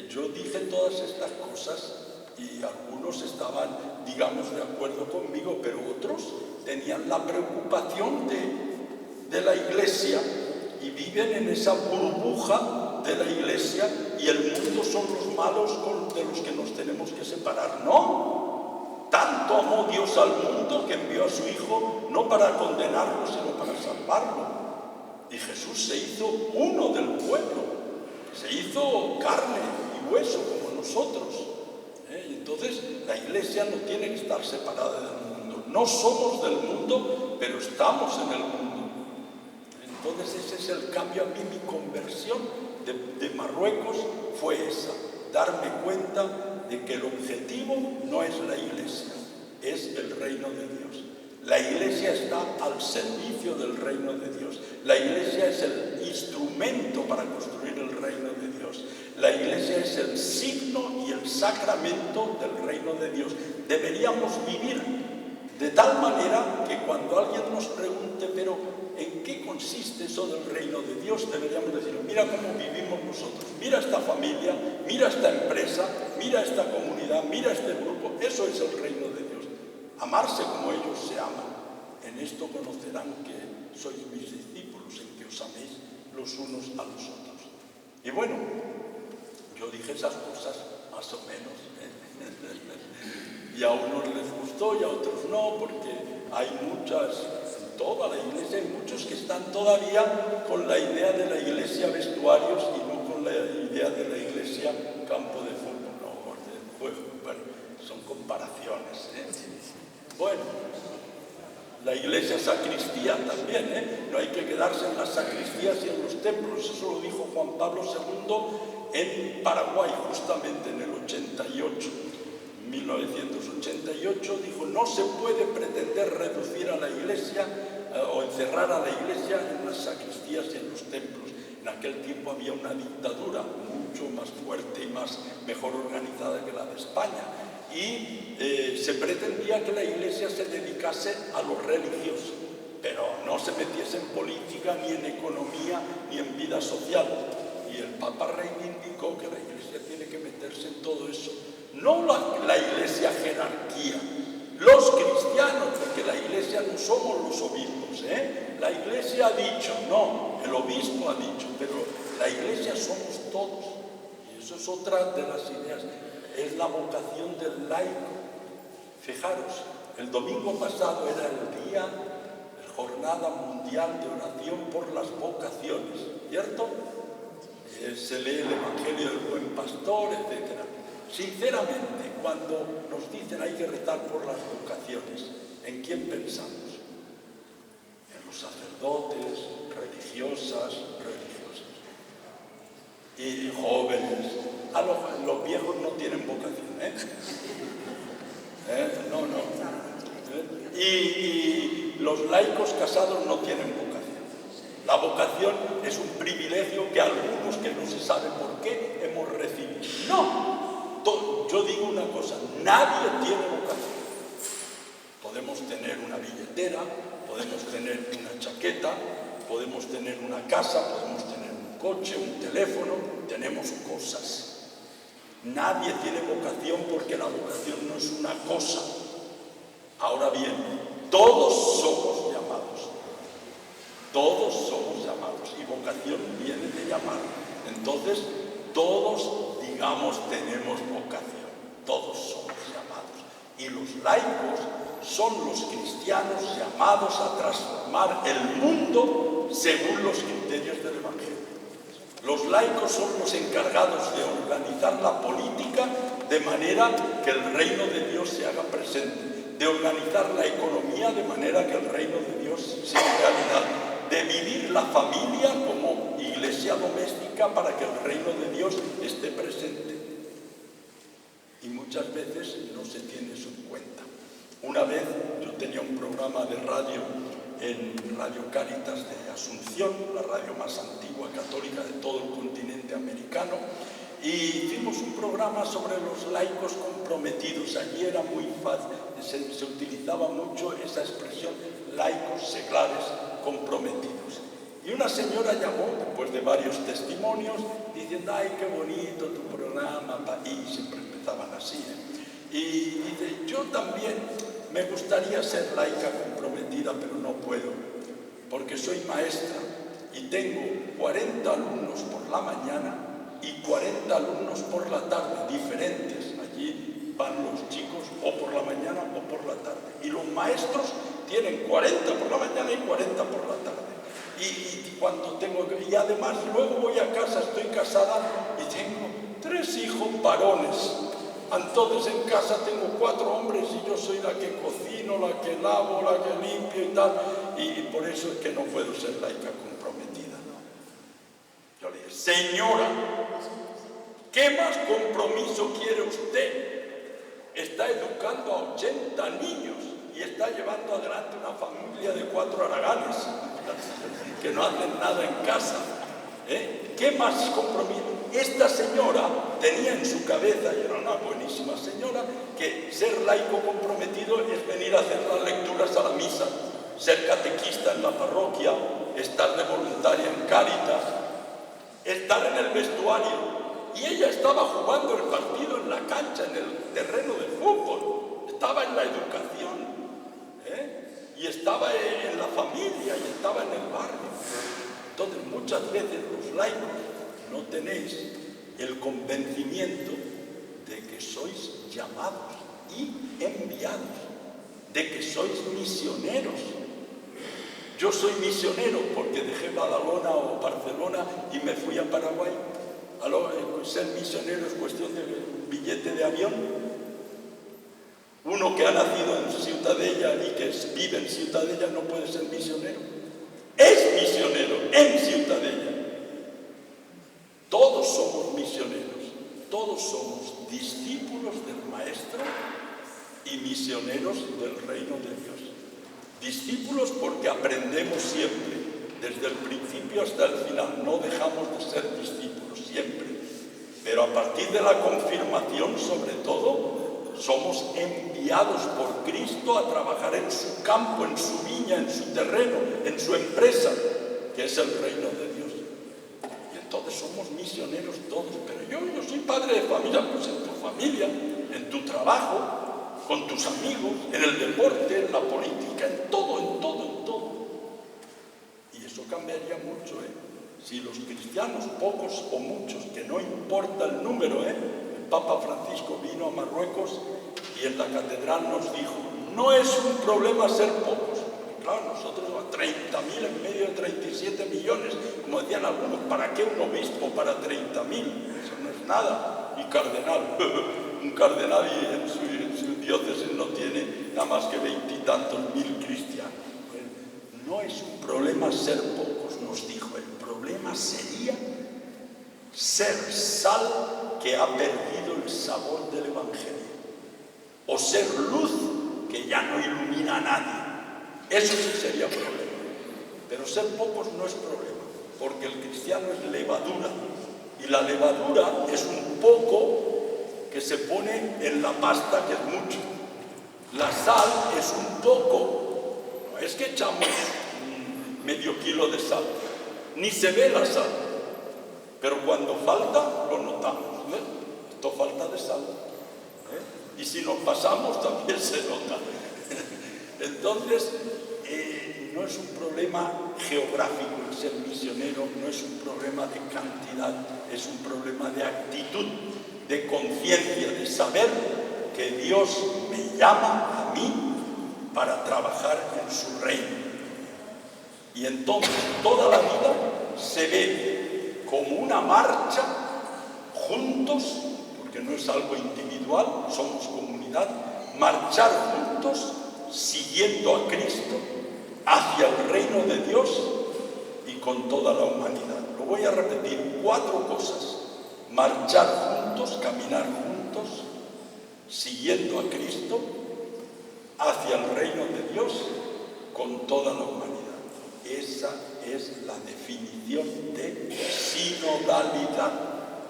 [SPEAKER 2] yo dije todas estas cosas y algunos estaban, digamos, de acuerdo conmigo, pero otros tenían la preocupación de la iglesia y viven en esa burbuja de la iglesia, y el mundo son los malos de los que nos tenemos que separar. No, tanto amó Dios al mundo que envió a su Hijo no para condenarlo, sino para salvarlo. Y Jesús se hizo uno del pueblo, se hizo carne y hueso como nosotros. Y entonces la iglesia no tiene que estar separada del mundo. No somos del mundo, pero estamos en el mundo. Entonces ese es el cambio. A mí mi conversión de Marruecos fue esa, darme cuenta de que el objetivo no es la iglesia, es el reino de Dios. La iglesia está al servicio del reino de Dios. La iglesia es el instrumento para construir el reino de Dios. La iglesia es el signo y el sacramento del reino de Dios. Deberíamos vivir de tal manera que cuando alguien nos pregunte, pero ¿en qué consiste eso del reino de Dios?, deberíamos decir, mira cómo vivimos nosotros, mira esta familia, mira esta empresa, mira esta comunidad, mira este grupo. Eso es el reino de Dios. Amarse como ellos se aman. En esto conocerán que sois mis discípulos, en que os améis los unos a los otros. Y bueno, yo dije esas cosas más o menos, y a unos les gustó y a otros no, porque hay muchas, en toda la iglesia hay muchos que están todavía con la idea de la iglesia vestuarios y no con la idea de la iglesia campo de fútbol. No, bueno, son comparaciones. Bueno, la iglesia sacristía también, no hay que quedarse en las sacristías y en los templos. Eso lo dijo Juan Pablo II en Paraguay, justamente en el 88. En 1988 dijo, no se puede pretender reducir a la iglesia o encerrar a la iglesia en las sacristías y en los templos. En aquel tiempo había una dictadura mucho más fuerte y mejor organizada que la de España, y se pretendía que la iglesia se dedicase a lo religioso, pero no se metiese en política, ni en economía, ni en vida social. Y el Papa reivindicó que la iglesia tiene que meterse en todo eso. No la iglesia jerarquía, los cristianos, porque la iglesia no somos los obispos, La iglesia ha dicho, no, el obispo ha dicho, pero la iglesia somos todos. Y eso es otra de las ideas, es la vocación del laico. Fijaros, el domingo pasado era el día, la jornada mundial de oración por las vocaciones, ¿cierto? Se lee el Evangelio del Buen Pastor, etc. Sinceramente, cuando nos dicen hay que rezar por las vocaciones, ¿en quién pensamos? En los sacerdotes, religiosas, y jóvenes. Los viejos no tienen vocación, ¿eh? No. Y los laicos casados no tienen vocación. La vocación es un privilegio que algunos, que no se sabe por qué, hemos recibido. No, yo digo una cosa, nadie tiene vocación. Podemos tener una billetera, podemos tener una chaqueta, podemos tener una casa, podemos tener un coche, un teléfono, tenemos cosas. Nadie tiene vocación porque la vocación no es una cosa. Ahora bien, todos somos llamados. Todos somos llamados y vocación viene de llamar. Entonces, todos, digamos, tenemos vocación. Todos somos llamados. Y los laicos son los cristianos llamados a transformar el mundo según los criterios del Evangelio. Los laicos son los encargados de organizar la política de manera que el reino de Dios se haga presente, de organizar la economía de manera que el reino de Dios sea realidad, de vivir la familia como iglesia doméstica para que el reino de Dios esté presente. Y muchas veces no se tiene eso en cuenta. Una vez yo tenía un programa de radio en Radio Cáritas de Asunción, la radio más antigua católica de todo el continente americano, y hicimos un programa sobre los laicos comprometidos. Allí era muy fácil, se utilizaba mucho esa expresión, laicos seglares comprometidos. Y una señora llamó, después de varios testimonios, diciendo, ay, qué bonito tu programa, y siempre empezaban así, Y dice, yo también me gustaría ser laica comprometida, pero no puedo, porque soy maestra y tengo 40 alumnos por la mañana y 40 alumnos por la tarde, diferentes. Allí van los chicos o por la mañana o por la tarde. Y los maestros tienen 40 por la mañana y 40 por la tarde. Y además luego voy a casa, estoy casada y tengo 3 hijos varones. Entonces en casa tengo 4 hombres y yo soy la que cocino, la que lavo, la que limpio y tal. Y por eso es que no puedo ser laica comprometida. Yo le dije, señora, ¿qué más compromiso quiere usted? Está educando a 80 niños y está llevando adelante una familia de 4 haraganes que no hacen nada en casa. ¿Qué más compromiso? Esta señora tenía en su cabeza, y era una buenísima señora, que ser laico comprometido es venir a hacer las lecturas a la misa, ser catequista en la parroquia, estar de voluntaria en Cáritas, estar en el vestuario. Y ella estaba jugando el partido en la cancha, en el terreno de fútbol, estaba en la educación, y estaba en la familia, y estaba en el barrio. Entonces, muchas veces los laicos no tenéis el convencimiento de que sois llamados y enviados, de que sois misioneros. Yo soy misionero porque dejé Badalona o Barcelona y me fui a Paraguay. Ser misionero es cuestión de billete de avión. Uno que ha nacido en Ciutadella y que vive en Ciutadella no puede ser misionero. Es misionero en Ciutadella. Todos somos misioneros, todos somos discípulos del Maestro y misioneros del reino de Dios. Discípulos porque aprendemos siempre, desde el principio hasta el final, no dejamos de ser discípulos siempre. Pero a partir de la confirmación, sobre todo, somos enviados por Cristo a trabajar en su campo, en su viña, en su terreno, en su empresa, que es el reino de Dios. Entonces somos misioneros todos, pero yo soy padre de familia, pues en tu familia, en tu trabajo, con tus amigos, en el deporte, en la política, en todo. Y eso cambiaría mucho, Si los cristianos, pocos o muchos, que no importa el número, el Papa Francisco vino a Marruecos y en la catedral nos dijo, no es un problema ser pocos. Claro, nosotros a 30.000 en medio de 37 millones, como decían algunos, ¿para qué un obispo para 30.000? Eso no es nada. Y cardenal, un cardenal en su diócesis no tiene nada más que 20 y tantos mil cristianos. No es un problema ser pocos, nos dijo. El problema sería ser sal que ha perdido el sabor del Evangelio, o ser luz que ya no ilumina a nadie. Eso sí sería problema. Pero ser pocos no es problema, porque el cristiano es levadura, y la levadura es un poco que se pone en la pasta, que es mucho. La sal es un poco, no es que echamos medio kilo de sal, ni se ve la sal, pero cuando falta lo notamos. Esto falta de sal, y si nos pasamos también se nota. Entonces, no es un problema geográfico el ser misionero, no es un problema de cantidad, es un problema de actitud, de conciencia, de saber que Dios me llama a mí para trabajar en su reino. Y entonces toda la vida se ve como una marcha juntos, porque no es algo individual, somos comunidad, marchar juntos siguiendo a Cristo hacia el reino de Dios y con toda la humanidad. Lo voy a repetir, 4 cosas: marchar juntos, caminar juntos, siguiendo a Cristo hacia el reino de Dios con toda la humanidad. Esa es la definición de sinodalidad.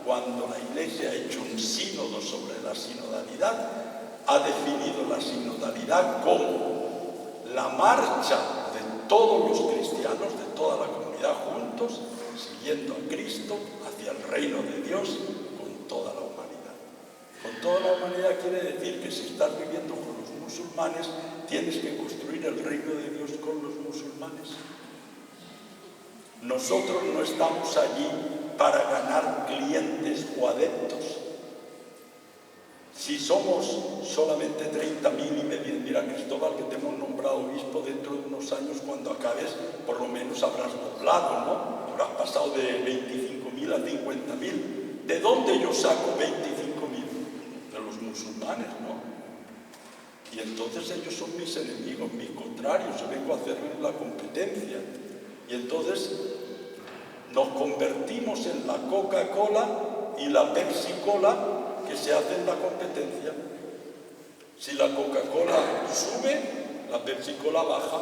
[SPEAKER 2] Cuando la Iglesia ha hecho un sínodo sobre la sinodalidad, ha definido la sinodalidad como la marcha de todos los cristianos, de toda la comunidad juntos, siguiendo a Cristo hacia el reino de Dios con toda la humanidad. Con toda la humanidad quiere decir que si estás viviendo con los musulmanes, tienes que construir el reino de Dios con los musulmanes. Nosotros no estamos allí para ganar clientes o adeptos. Si somos solamente 30.000 y me dicen, mira Cristóbal, que te hemos nombrado obispo, dentro de unos años cuando acabes, por lo menos habrás doblado, ¿no? Habrás pasado de 25.000 a 50.000. ¿De dónde yo saco 25.000? De los musulmanes, ¿no? Y entonces ellos son mis enemigos, mis contrarios, yo vengo a hacerles la competencia. Y entonces nos convertimos en la Coca-Cola y la Pepsi-Cola que se hacen la competencia. Si la Coca-Cola sube, la Pepsi-Cola baja.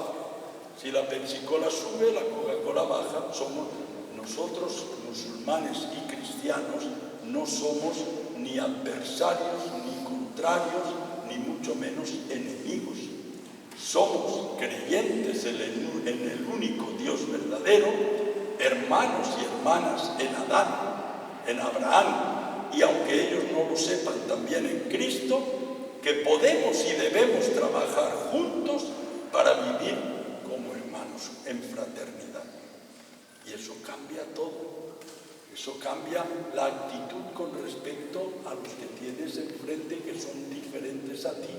[SPEAKER 2] Si la Pepsi-Cola sube, la Coca-Cola baja. Somos nosotros, musulmanes y cristianos, no somos ni adversarios, ni contrarios, ni mucho menos enemigos. Somos creyentes en el único Dios verdadero, hermanos y hermanas en Adán, en Abraham, y aunque ellos no lo sepan, también en Cristo, que podemos y debemos trabajar juntos para vivir como hermanos en fraternidad. Y eso cambia todo. Eso cambia la actitud con respecto a los que tienes enfrente, que son diferentes a ti.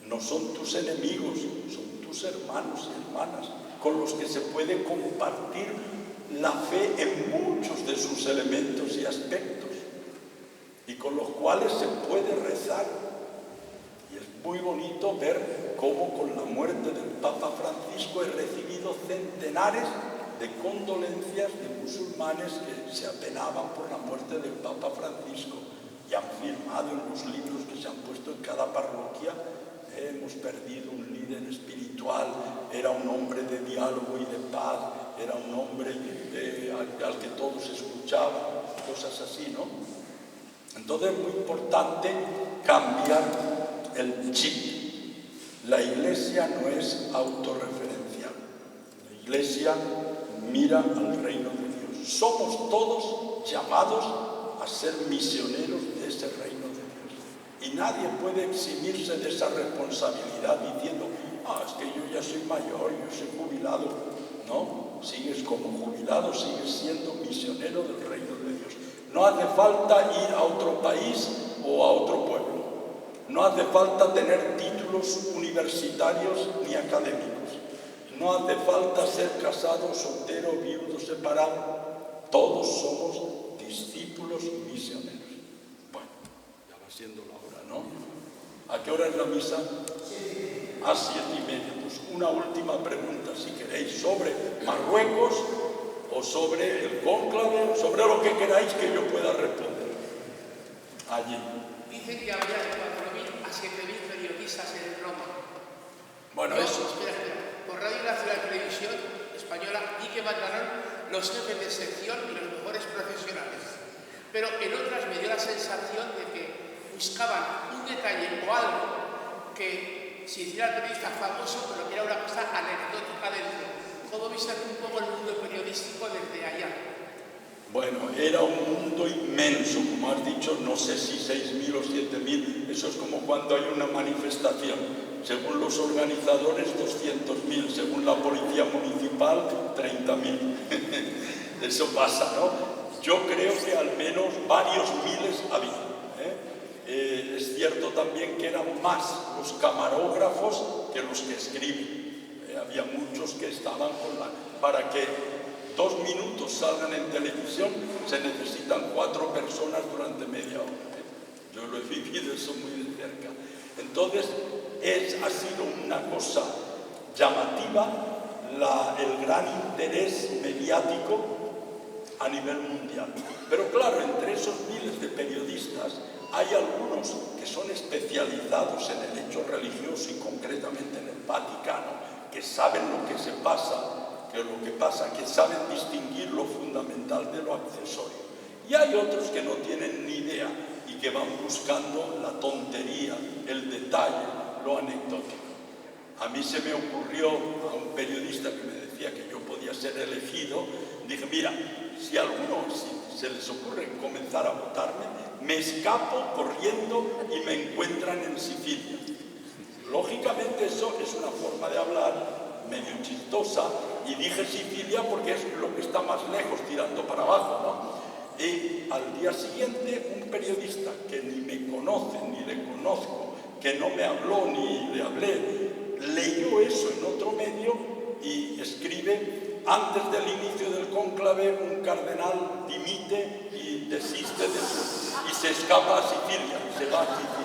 [SPEAKER 2] No son tus enemigos, son tus hermanos y hermanas, con los que se puede compartir la fe en muchos de sus elementos y aspectos, y con los cuales se puede rezar. Y es muy bonito ver cómo con la muerte del Papa Francisco he recibido centenares de condolencias de musulmanes que se apenaban por la muerte del Papa Francisco y han firmado en los libros que se han puesto en cada parroquia: hemos perdido un líder espiritual, era un hombre de diálogo y de paz, era un hombre al que todos escuchaban, cosas así, ¿no? Entonces es muy importante cambiar el chip. La Iglesia no es autorreferencial. La Iglesia mira al reino de Dios. Somos todos llamados a ser misioneros de ese reino de Dios. Y nadie puede eximirse de esa responsabilidad diciendo, es que yo ya soy mayor, yo soy jubilado. No, sigues como jubilado, sigues siendo misionero del reino de Dios. No hace falta ir a otro país o a otro pueblo. No hace falta tener títulos universitarios ni académicos. No hace falta ser casado, soltero, viudo, separado. Todos somos discípulos misioneros. Bueno, ya va siendo la hora, ¿no? ¿A qué hora es la misa? a 7:30. Pues una última pregunta, si queréis, sobre Marruecos o sobre el cónclave, o sobre lo que queráis que yo pueda responder. Allí.
[SPEAKER 4] Dicen que habría de 4.000 a 7.000 periodistas en Roma.
[SPEAKER 2] Bueno,
[SPEAKER 4] No,
[SPEAKER 2] eso.
[SPEAKER 4] espera. Por Radio Nacional Televisión Española y que mandaron los jefes de sección y los mejores profesionales. Pero en otras me dio la sensación de que buscaban un detalle o algo que se hiciera el periodista famoso, pero que era una cosa anecdótica dentro. ¿Cómo viste un poco el mundo periodístico desde allá?
[SPEAKER 2] Bueno, era un mundo inmenso, como has dicho, no sé si 6.000 o 7.000, eso es como cuando hay una manifestación. Según los organizadores, 200.000, según la policía municipal, 30.000. Eso pasa, ¿no? Yo creo que al menos varios miles había. Es cierto también que eran más los camarógrafos que los que escriben. Había muchos que estaban para que 2 minutos salgan en televisión, se necesitan 4 personas durante media hora. Yo lo he vivido eso muy de cerca. Entonces, ha sido una cosa llamativa el gran interés mediático a nivel mundial. Pero claro, entre esos miles de periodistas hay algunos que son especializados en el hecho religioso y concretamente en el Vaticano, que saben lo que se pasa, que saben distinguir lo fundamental de lo accesorio. Y hay otros que no tienen ni idea y que van buscando la tontería, el detalle, lo anecdótico. A mí se me ocurrió a un periodista que me decía que yo podía ser elegido, dije, mira, si a alguno se les ocurre comenzar a votarme, me escapo corriendo y me encuentran en Sicilia. Lógicamente eso es una forma de hablar medio chistosa, y dije Sicilia porque es lo que está más lejos, tirando para abajo, ¿no? Y al día siguiente un periodista que ni me conoce, ni le conozco, que no me habló ni le hablé, leyó eso en otro medio y escribe: antes del inicio del cónclave un cardenal dimite y desiste y se escapa a Sicilia, se va a Sicilia.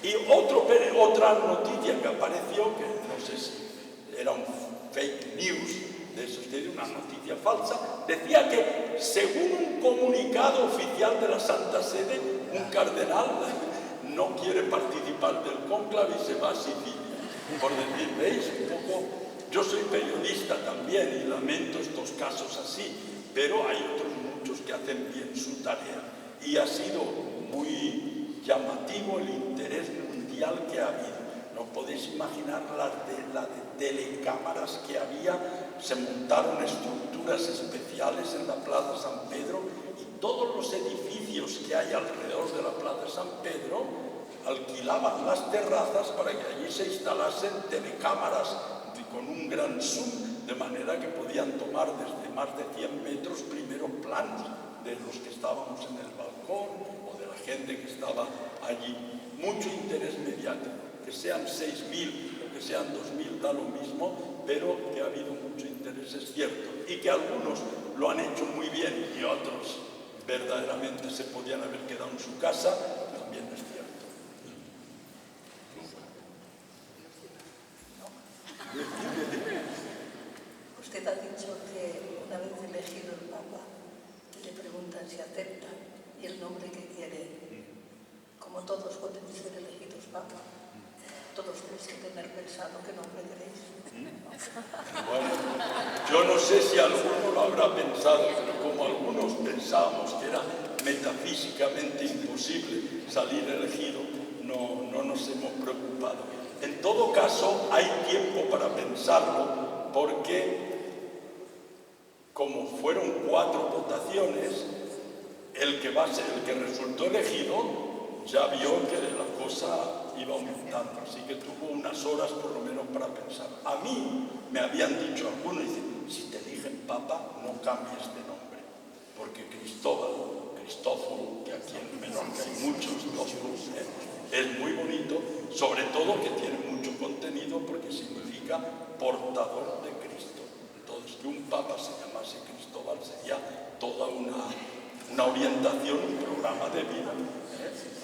[SPEAKER 2] Y otra noticia que apareció, que no sé si era un fake news, de esos que una noticia falsa, decía que según un comunicado oficial de la Santa Sede, un cardenal no quiere participar del cónclave y se va a Sicilia. Por decir, ¿veis? Un poco, yo soy periodista también y lamento estos casos así, pero hay otros muchos que hacen bien su tarea. Y ha sido muy llamativo el interés mundial que ha habido. No podéis imaginar la de telecámaras que había. Se montaron estructuras especiales en la Plaza San Pedro y todos los edificios que hay alrededor de la Plaza San Pedro alquilaban las terrazas para que allí se instalasen telecámaras con un gran zoom, de manera que podían tomar desde más de 100 metros primeros planos de los que estábamos en el balcón o de la gente que estaba allí. Mucho interés mediático, que sean 6.000 o que sean 2.000 da lo mismo, pero que ha habido mucho interés, es cierto, y que algunos lo han hecho muy bien y otros verdaderamente se podían haber quedado en su casa, también es cierto.
[SPEAKER 5] Usted ha dicho que una vez elegido el Papa, le preguntan si acepta y el nombre que quiere. Como todos pueden ser elegidos Papa, todos tenéis que tener pensado qué nombre queréis.
[SPEAKER 2] Bueno, yo no sé si alguno lo habrá pensado, pero como algunos pensábamos que era metafísicamente imposible salir elegido, no nos hemos preocupado. En todo caso, hay tiempo para pensarlo, porque como fueron 4 votaciones, el que resultó elegido ya vio que la cosa iba aumentando, así que tuvo unas horas por lo menos para pensar. A mí me habían dicho algunos, si te eligen Papa, no cambies de nombre, porque Cristóforo, que aquí en Menorca hay muchos Cristóforos, es muy bonito, sobre todo que tiene mucho contenido porque significa portador de Cristo. Entonces, que un Papa se llamase Cristóbal sería toda una orientación, un programa de vida.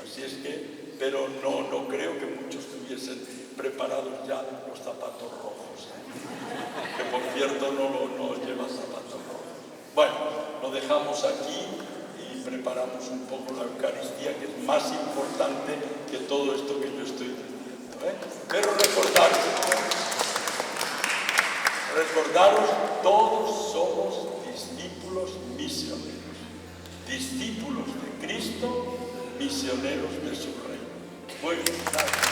[SPEAKER 2] Así es que pero no creo que muchos tuviesen preparados ya los zapatos rojos, que por cierto no lleva zapatos rojos. Bueno, lo dejamos aquí y preparamos un poco la Eucaristía, que es más importante que todo esto que yo estoy diciendo, ¿eh? Pero recordaros, todos somos discípulos misioneros, discípulos de Cristo, misioneros de su reino. Muy bien, gracias.